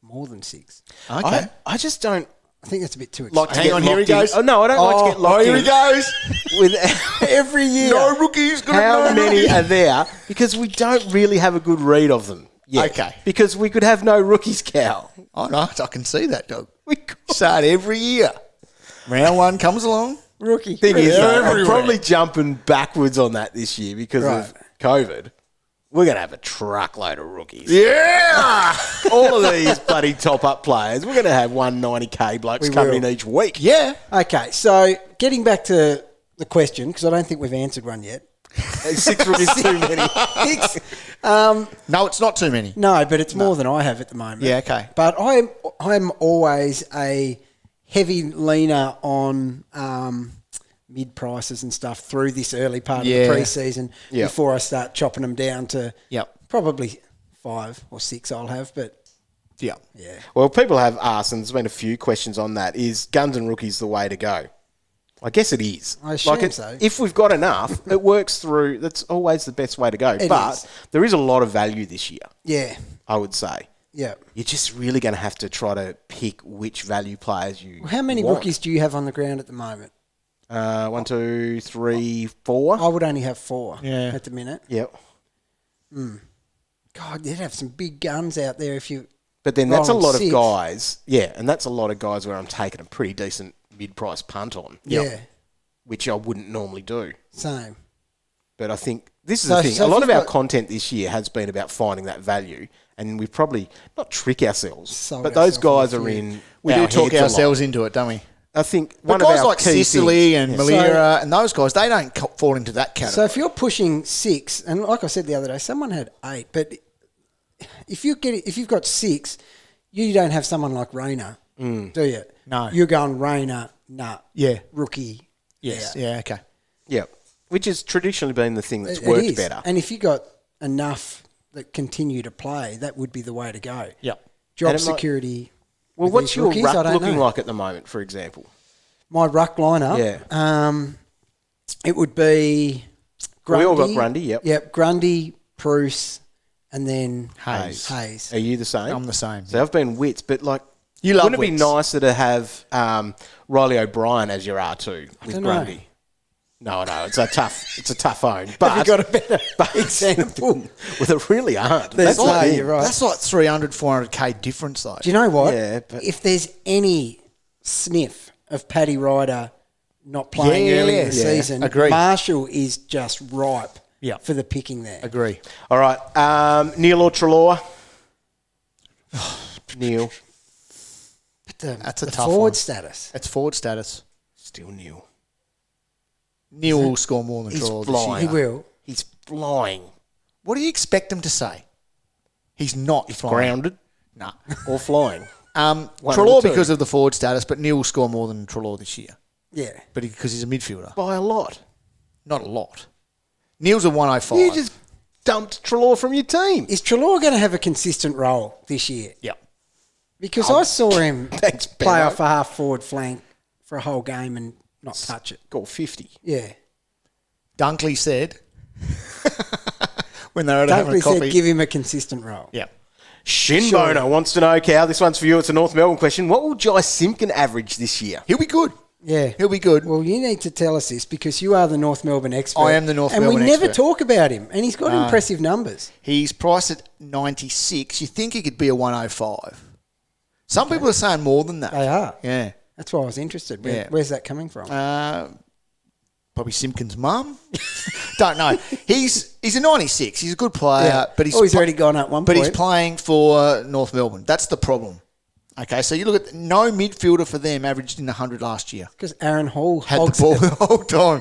[SPEAKER 2] more than 6.
[SPEAKER 4] Okay.
[SPEAKER 3] I just don't
[SPEAKER 2] I think that's a bit too
[SPEAKER 3] like
[SPEAKER 2] extreme.
[SPEAKER 3] to
[SPEAKER 4] Hang
[SPEAKER 3] get
[SPEAKER 4] on, here he
[SPEAKER 3] locked in.
[SPEAKER 4] goes.
[SPEAKER 3] Oh, no, I don't like to get locked
[SPEAKER 4] here
[SPEAKER 3] in.
[SPEAKER 4] he goes.
[SPEAKER 3] With
[SPEAKER 2] Every year.
[SPEAKER 4] No rookies.
[SPEAKER 3] how many are there? Because we don't really have a good read of them yet.
[SPEAKER 4] Okay.
[SPEAKER 3] Because we could have no rookies, Cal.
[SPEAKER 4] Oh, no, I can see that, dog.
[SPEAKER 3] We could.
[SPEAKER 4] Start every year. Round 1 comes along.
[SPEAKER 2] Rookie.
[SPEAKER 3] Thing is,
[SPEAKER 4] They're
[SPEAKER 3] though, I'm
[SPEAKER 4] everywhere.
[SPEAKER 3] probably jumping backwards on that this year because of COVID. We're going to have a truckload of rookies.
[SPEAKER 4] Yeah.
[SPEAKER 3] All of these bloody top-up players, we're going to have 190K blokes
[SPEAKER 2] We
[SPEAKER 3] coming
[SPEAKER 2] will.
[SPEAKER 3] in each week.
[SPEAKER 4] Yeah.
[SPEAKER 2] Okay, so getting back to the question, because I don't think we've answered one yet.
[SPEAKER 3] 6 rookies too many.
[SPEAKER 2] 6.
[SPEAKER 4] No, it's not too many.
[SPEAKER 2] No, but it's more than I have at the moment.
[SPEAKER 4] Yeah, okay.
[SPEAKER 2] But I'm always a heavy leaner on mid prices and stuff through this early part of the pre-season
[SPEAKER 3] Yeah.
[SPEAKER 2] before I start chopping them down to
[SPEAKER 4] Yep.
[SPEAKER 2] probably 5 or 6 I'll have. But
[SPEAKER 4] Yeah.
[SPEAKER 2] yeah,
[SPEAKER 3] Well, people have asked, and there's been a few questions on that, is guns and rookies the way to go? I guess it is.
[SPEAKER 2] I assume so.
[SPEAKER 3] If we've got enough, it works through. That's always the best way to go. But
[SPEAKER 2] is.
[SPEAKER 3] there is a lot of value this year,
[SPEAKER 2] yeah,
[SPEAKER 3] I would say.
[SPEAKER 2] yeah.
[SPEAKER 3] You're just really going to have to try to pick which value players you
[SPEAKER 2] How many
[SPEAKER 3] want.
[SPEAKER 2] rookies do you have on the ground at the moment?
[SPEAKER 3] 1, 2, 3, 4.
[SPEAKER 2] I would only have 4
[SPEAKER 4] Yeah.
[SPEAKER 2] at the minute.
[SPEAKER 3] Yep.
[SPEAKER 2] God, you'd have some big guns out there if you...
[SPEAKER 3] But then that's a
[SPEAKER 2] rolling
[SPEAKER 3] lot
[SPEAKER 2] 6.
[SPEAKER 3] of guys. Yeah, and that's a lot of guys where I'm taking a pretty decent mid-price punt on.
[SPEAKER 2] Yeah,
[SPEAKER 3] Which I wouldn't normally do.
[SPEAKER 2] same.
[SPEAKER 3] But I think this is
[SPEAKER 2] So-
[SPEAKER 3] the thing.
[SPEAKER 2] so
[SPEAKER 3] A
[SPEAKER 2] if
[SPEAKER 3] lot
[SPEAKER 2] you've
[SPEAKER 3] of our
[SPEAKER 2] got-
[SPEAKER 3] content this year has been about finding that value, and we probably not trick ourselves,
[SPEAKER 2] Sold
[SPEAKER 3] but those
[SPEAKER 2] ourselves
[SPEAKER 3] guys
[SPEAKER 2] on a
[SPEAKER 3] are
[SPEAKER 2] few.
[SPEAKER 3] in.
[SPEAKER 4] We
[SPEAKER 3] our
[SPEAKER 4] do talk
[SPEAKER 3] heads a lot.
[SPEAKER 4] ourselves into it, don't we?
[SPEAKER 3] I think
[SPEAKER 4] But
[SPEAKER 3] one
[SPEAKER 4] guys
[SPEAKER 3] of our
[SPEAKER 4] like
[SPEAKER 3] key
[SPEAKER 4] Sicily
[SPEAKER 3] things-
[SPEAKER 4] and
[SPEAKER 3] yeah.
[SPEAKER 4] Malira and those guys, they don't fall into that
[SPEAKER 2] So
[SPEAKER 4] category.
[SPEAKER 2] if you're pushing 6, and like I said the other day, someone had 8, but if you've got 6, you don't have someone like Rayner, do you?
[SPEAKER 4] No.
[SPEAKER 2] You're going Rayner,
[SPEAKER 4] Yeah.
[SPEAKER 2] rookie.
[SPEAKER 4] Yes.
[SPEAKER 2] out.
[SPEAKER 4] Yeah, okay.
[SPEAKER 3] Yeah, which has traditionally been the thing that's
[SPEAKER 2] It
[SPEAKER 3] worked
[SPEAKER 2] is.
[SPEAKER 3] better.
[SPEAKER 2] And if you got enough that continue to play, that would be the way to go.
[SPEAKER 4] Yep.
[SPEAKER 2] Job
[SPEAKER 3] And it might-
[SPEAKER 2] security.
[SPEAKER 3] Well,
[SPEAKER 2] with
[SPEAKER 3] what's
[SPEAKER 2] these
[SPEAKER 3] your
[SPEAKER 2] rookies, I
[SPEAKER 3] ruck
[SPEAKER 2] don't
[SPEAKER 3] looking
[SPEAKER 2] know.
[SPEAKER 3] like at the moment, for example?
[SPEAKER 2] My ruck lineup.
[SPEAKER 3] Yeah.
[SPEAKER 2] It would be Grundy.
[SPEAKER 3] We all got Grundy, yep.
[SPEAKER 2] Yep, Grundy, Bruce, and then
[SPEAKER 4] Hayes.
[SPEAKER 2] Hayes.
[SPEAKER 3] Are you the same?
[SPEAKER 4] I'm the same.
[SPEAKER 3] So I've been Wits, but like,
[SPEAKER 4] You love
[SPEAKER 3] wouldn't it be
[SPEAKER 4] Wits.
[SPEAKER 3] nicer to have Riley O'Brien as your R2 with
[SPEAKER 2] don't know.
[SPEAKER 3] Grundy? No, it's a tough own. But
[SPEAKER 2] Have you got a better example?
[SPEAKER 3] well, there really aren't.
[SPEAKER 2] There's
[SPEAKER 3] That's the
[SPEAKER 2] no,
[SPEAKER 3] thing.
[SPEAKER 2] you're right.
[SPEAKER 4] That's like 300, 400K difference, though.
[SPEAKER 2] Do you know what?
[SPEAKER 3] Yeah, but-
[SPEAKER 2] if there's any sniff of Paddy Ryder not playing
[SPEAKER 4] Yeah,
[SPEAKER 2] early in the
[SPEAKER 4] yeah.
[SPEAKER 2] season,
[SPEAKER 4] Agree.
[SPEAKER 2] Marshall is just ripe
[SPEAKER 4] Yeah.
[SPEAKER 2] for the picking there.
[SPEAKER 4] Agree.
[SPEAKER 3] All right, Neale or Treloar? Neale.
[SPEAKER 2] But the,
[SPEAKER 4] That's a
[SPEAKER 2] the
[SPEAKER 4] tough
[SPEAKER 2] forward
[SPEAKER 4] one.
[SPEAKER 2] status.
[SPEAKER 4] It's forward status.
[SPEAKER 3] Still Neale.
[SPEAKER 4] Neil will score more than
[SPEAKER 3] He's
[SPEAKER 4] Draw this
[SPEAKER 3] flying.
[SPEAKER 4] year.
[SPEAKER 2] He will.
[SPEAKER 3] He's flying.
[SPEAKER 4] What do you expect him to say? He's not flying.
[SPEAKER 3] Grounded
[SPEAKER 4] Nah.
[SPEAKER 3] or flying.
[SPEAKER 4] One
[SPEAKER 3] of
[SPEAKER 4] Treloar
[SPEAKER 3] the two.
[SPEAKER 4] because of the forward status, but Neil will score more than Treloar this year.
[SPEAKER 2] Yeah.
[SPEAKER 4] But because he's a midfielder.
[SPEAKER 3] By a lot.
[SPEAKER 4] Not a lot. Neil's a 105.
[SPEAKER 3] You just dumped Treloar from your team.
[SPEAKER 2] Is Treloar going to have a consistent role this year?
[SPEAKER 4] Yep.
[SPEAKER 2] Because I saw him
[SPEAKER 3] Thanks,
[SPEAKER 2] play
[SPEAKER 3] Benno.
[SPEAKER 2] off a half forward flank for a whole game and not touch it.
[SPEAKER 3] Got 50.
[SPEAKER 2] Yeah.
[SPEAKER 4] Dunkley said when they were having a
[SPEAKER 2] Dunkley
[SPEAKER 4] coffee.
[SPEAKER 2] said give him a consistent role.
[SPEAKER 4] Yeah.
[SPEAKER 3] Shinboner wants to know, Cal, this one's for you. It's a North Melbourne question. What will Jai Simpkin average this year?
[SPEAKER 4] He'll be good.
[SPEAKER 2] Yeah.
[SPEAKER 4] He'll be good.
[SPEAKER 2] Well, you need to tell us this because you are the North Melbourne expert.
[SPEAKER 4] I am the North
[SPEAKER 2] and
[SPEAKER 4] Melbourne
[SPEAKER 2] we never
[SPEAKER 4] expert.
[SPEAKER 2] talk about him, and he's got impressive numbers.
[SPEAKER 4] He's priced at 96. You think he could be a 105. Some people are saying more than that.
[SPEAKER 2] They are.
[SPEAKER 4] Yeah.
[SPEAKER 2] That's why I was interested.
[SPEAKER 4] Yeah.
[SPEAKER 2] Where's that coming from?
[SPEAKER 4] Probably Simpkins' mum. Don't know. He's a 96. He's a good player, but he's
[SPEAKER 2] he's already gone up one
[SPEAKER 4] But
[SPEAKER 2] point.
[SPEAKER 4] he's playing for North Melbourne. That's the problem. Okay, so you look at no midfielder for them averaged in 100 last year.
[SPEAKER 2] Because Aaron Hall
[SPEAKER 4] Had the
[SPEAKER 2] hogs
[SPEAKER 4] ball
[SPEAKER 2] it.
[SPEAKER 4] the whole time.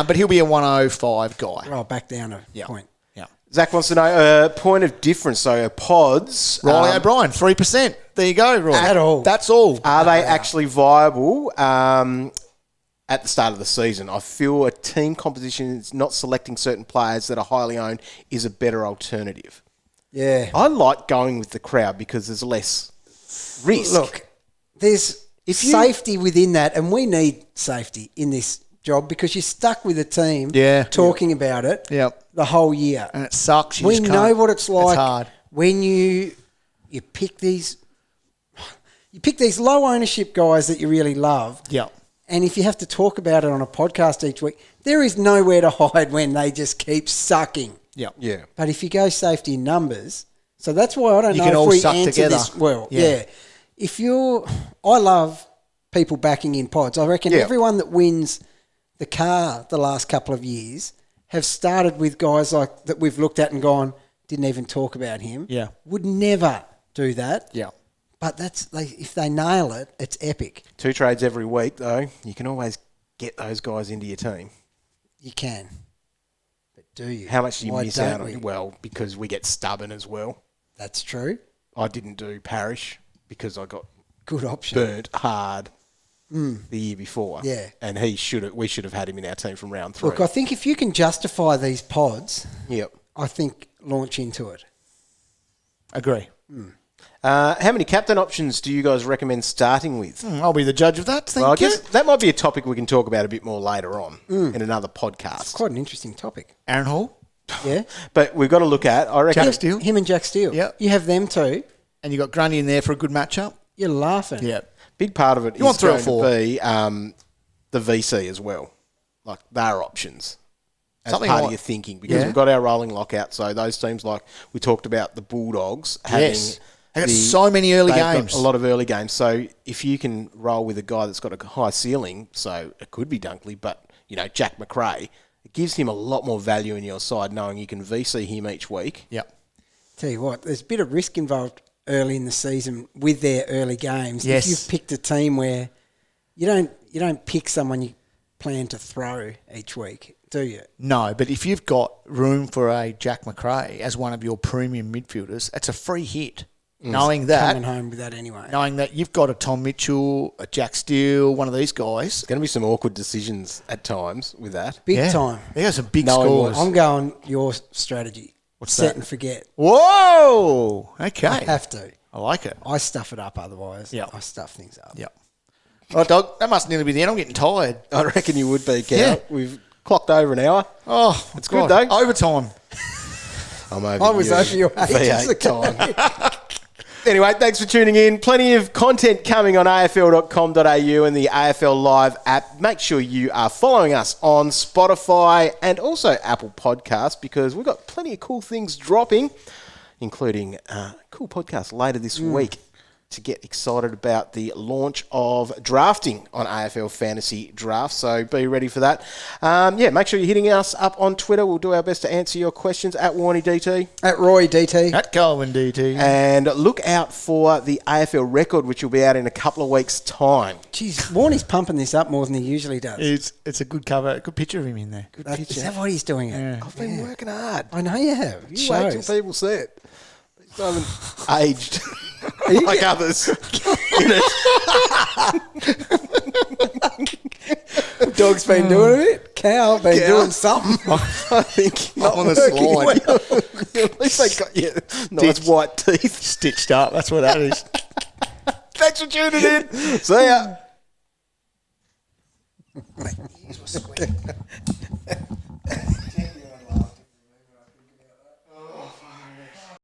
[SPEAKER 4] But he'll be a 105 guy.
[SPEAKER 2] Oh, back down a
[SPEAKER 4] Yeah.
[SPEAKER 2] point.
[SPEAKER 4] Yeah.
[SPEAKER 3] Zach wants to know point of difference. So pods.
[SPEAKER 4] Riley O'Brien, 3%. There you go, Roy.
[SPEAKER 2] At all.
[SPEAKER 4] That's all.
[SPEAKER 3] Are they actually viable at the start of the season? I feel a team composition is not selecting certain players that are highly owned is a better alternative.
[SPEAKER 2] Yeah.
[SPEAKER 3] I like going with the crowd because there's less risk.
[SPEAKER 2] Look, there's
[SPEAKER 3] If you-
[SPEAKER 2] safety within that, and we need safety in this job because you're stuck with a team talking about it the whole year.
[SPEAKER 4] And it sucks.
[SPEAKER 2] We know what it's like
[SPEAKER 4] It's hard.
[SPEAKER 2] when you pick these low ownership guys that you really love.
[SPEAKER 4] Yeah.
[SPEAKER 2] And if you have to talk about it on a podcast each week, there is nowhere to hide when they just keep sucking.
[SPEAKER 4] Yeah.
[SPEAKER 3] Yeah.
[SPEAKER 2] But if you go safety in numbers, so that's why I don't
[SPEAKER 4] You
[SPEAKER 2] know
[SPEAKER 4] can
[SPEAKER 2] if
[SPEAKER 4] all
[SPEAKER 2] we
[SPEAKER 4] suck
[SPEAKER 2] answer
[SPEAKER 4] together.
[SPEAKER 2] this well.
[SPEAKER 4] Yeah.
[SPEAKER 2] Yeah. I love people backing in pods. I reckon everyone that wins the car the last couple of years have started with guys like that we've looked at and gone, didn't even talk about him.
[SPEAKER 4] Yeah.
[SPEAKER 2] Would never do that.
[SPEAKER 4] Yeah.
[SPEAKER 2] But if they nail it, it's epic.
[SPEAKER 3] 2 trades every week, though. You can always get those guys into your team.
[SPEAKER 2] You can. But do you?
[SPEAKER 3] How much do you
[SPEAKER 2] Why
[SPEAKER 3] miss
[SPEAKER 2] don't
[SPEAKER 3] out on?
[SPEAKER 2] we?
[SPEAKER 3] Well, because we get stubborn as well.
[SPEAKER 2] That's true.
[SPEAKER 3] I didn't do Parrish because I got
[SPEAKER 2] Good option.
[SPEAKER 3] burnt hard the year before.
[SPEAKER 2] Yeah.
[SPEAKER 3] And we should have had him in our team from round 3.
[SPEAKER 2] Look, I think if you can justify these pods,
[SPEAKER 3] Yep.
[SPEAKER 2] I think launch into it.
[SPEAKER 4] Agree.
[SPEAKER 3] How many captain options do you guys recommend starting with?
[SPEAKER 4] I'll be the judge of that. Thank
[SPEAKER 3] Well, I
[SPEAKER 4] you.
[SPEAKER 3] guess that might be a topic we can talk about a bit more later on in another podcast.
[SPEAKER 2] Quite an interesting topic.
[SPEAKER 4] Aaron Hall.
[SPEAKER 2] Yeah.
[SPEAKER 3] But we've got to look at, I reckon,
[SPEAKER 4] Jack Steele.
[SPEAKER 2] Him and Jack Steele.
[SPEAKER 4] Yeah.
[SPEAKER 2] You have them two.
[SPEAKER 4] And you got Grundy in there for a good matchup.
[SPEAKER 2] You're laughing.
[SPEAKER 4] Yeah.
[SPEAKER 3] big part of it
[SPEAKER 4] You want
[SPEAKER 3] is
[SPEAKER 4] 3 or
[SPEAKER 3] going
[SPEAKER 4] 4?
[SPEAKER 3] to be the VC as well. Like, they're options. As
[SPEAKER 4] Something
[SPEAKER 3] part
[SPEAKER 4] like-
[SPEAKER 3] of your thinking, because
[SPEAKER 4] Yeah.
[SPEAKER 3] we've got our rolling lockout. So those teams, like we talked about, the Bulldogs having
[SPEAKER 4] Yes. They got so many early
[SPEAKER 3] they've got
[SPEAKER 4] games.
[SPEAKER 3] a lot of early games. So if you can roll with a guy that's got a high ceiling, so it could be Dunkley, but Jack McRae, it gives him a lot more value in your side, knowing you can VC him each week.
[SPEAKER 4] Yep.
[SPEAKER 2] Tell you what, there's a bit of risk involved early in the season with their early games.
[SPEAKER 4] Yes.
[SPEAKER 2] If you've picked a team where you don't pick someone you plan to throw each week, do you?
[SPEAKER 4] No, but if you've got room for a Jack McRae as one of your premium midfielders, that's a free hit. Knowing
[SPEAKER 2] Coming
[SPEAKER 4] that,
[SPEAKER 2] home with that anyway.
[SPEAKER 4] knowing that you've got a Tom Mitchell, a Jack Steele, one of these guys.
[SPEAKER 3] There's going to be some awkward decisions at times with that.
[SPEAKER 2] Big time.
[SPEAKER 4] They got some big
[SPEAKER 3] Knowing
[SPEAKER 4] scores.
[SPEAKER 2] I'm going your strategy.
[SPEAKER 4] What's
[SPEAKER 2] Set
[SPEAKER 4] that?
[SPEAKER 2] and forget.
[SPEAKER 4] Whoa! Okay.
[SPEAKER 2] I have to.
[SPEAKER 4] I like it.
[SPEAKER 2] I stuff it up otherwise.
[SPEAKER 4] Yeah.
[SPEAKER 2] I stuff things up.
[SPEAKER 4] Yep. All right, dog. That must nearly be the end. I'm getting tired.
[SPEAKER 3] I reckon you would be, Cal.
[SPEAKER 4] Yeah.
[SPEAKER 3] We've clocked over an hour.
[SPEAKER 4] Oh,
[SPEAKER 3] It's good, though.
[SPEAKER 4] Overtime.
[SPEAKER 3] I'm over
[SPEAKER 2] I was
[SPEAKER 3] you.
[SPEAKER 2] over your ages
[SPEAKER 3] V8
[SPEAKER 2] ago.
[SPEAKER 3] time. Anyway, thanks for tuning in. Plenty of content coming on afl.com.au and the AFL Live app. Make sure you are following us on Spotify and also Apple Podcasts, because we've got plenty of cool things dropping, including a cool podcast later this week to get excited about the launch of drafting on AFL Fantasy Draft. So be ready for that. Make sure you're hitting us up on Twitter. We'll do our best to answer your questions at Warnie DT.
[SPEAKER 2] At Roy DT.
[SPEAKER 4] At Colin DT.
[SPEAKER 3] And look out for the AFL record, which will be out in a couple of weeks' time.
[SPEAKER 2] Jeez, Warnie's pumping this up more than he usually does.
[SPEAKER 4] It's a good cover, a good picture of him in there. Good
[SPEAKER 2] Is that what he's doing it?
[SPEAKER 4] Yeah.
[SPEAKER 3] I've been working hard.
[SPEAKER 2] I know you have. It
[SPEAKER 3] You wait till
[SPEAKER 2] shows.
[SPEAKER 3] people see it. I haven't aged like others in it.
[SPEAKER 2] Dog's been doing it. Cow been
[SPEAKER 3] Cow.
[SPEAKER 2] doing something.
[SPEAKER 3] I think not
[SPEAKER 4] on the
[SPEAKER 3] working
[SPEAKER 4] slide.
[SPEAKER 3] well. At least they got nice white teeth.
[SPEAKER 4] Stitched up. That's what that is.
[SPEAKER 3] Thanks for tuning in. See ya.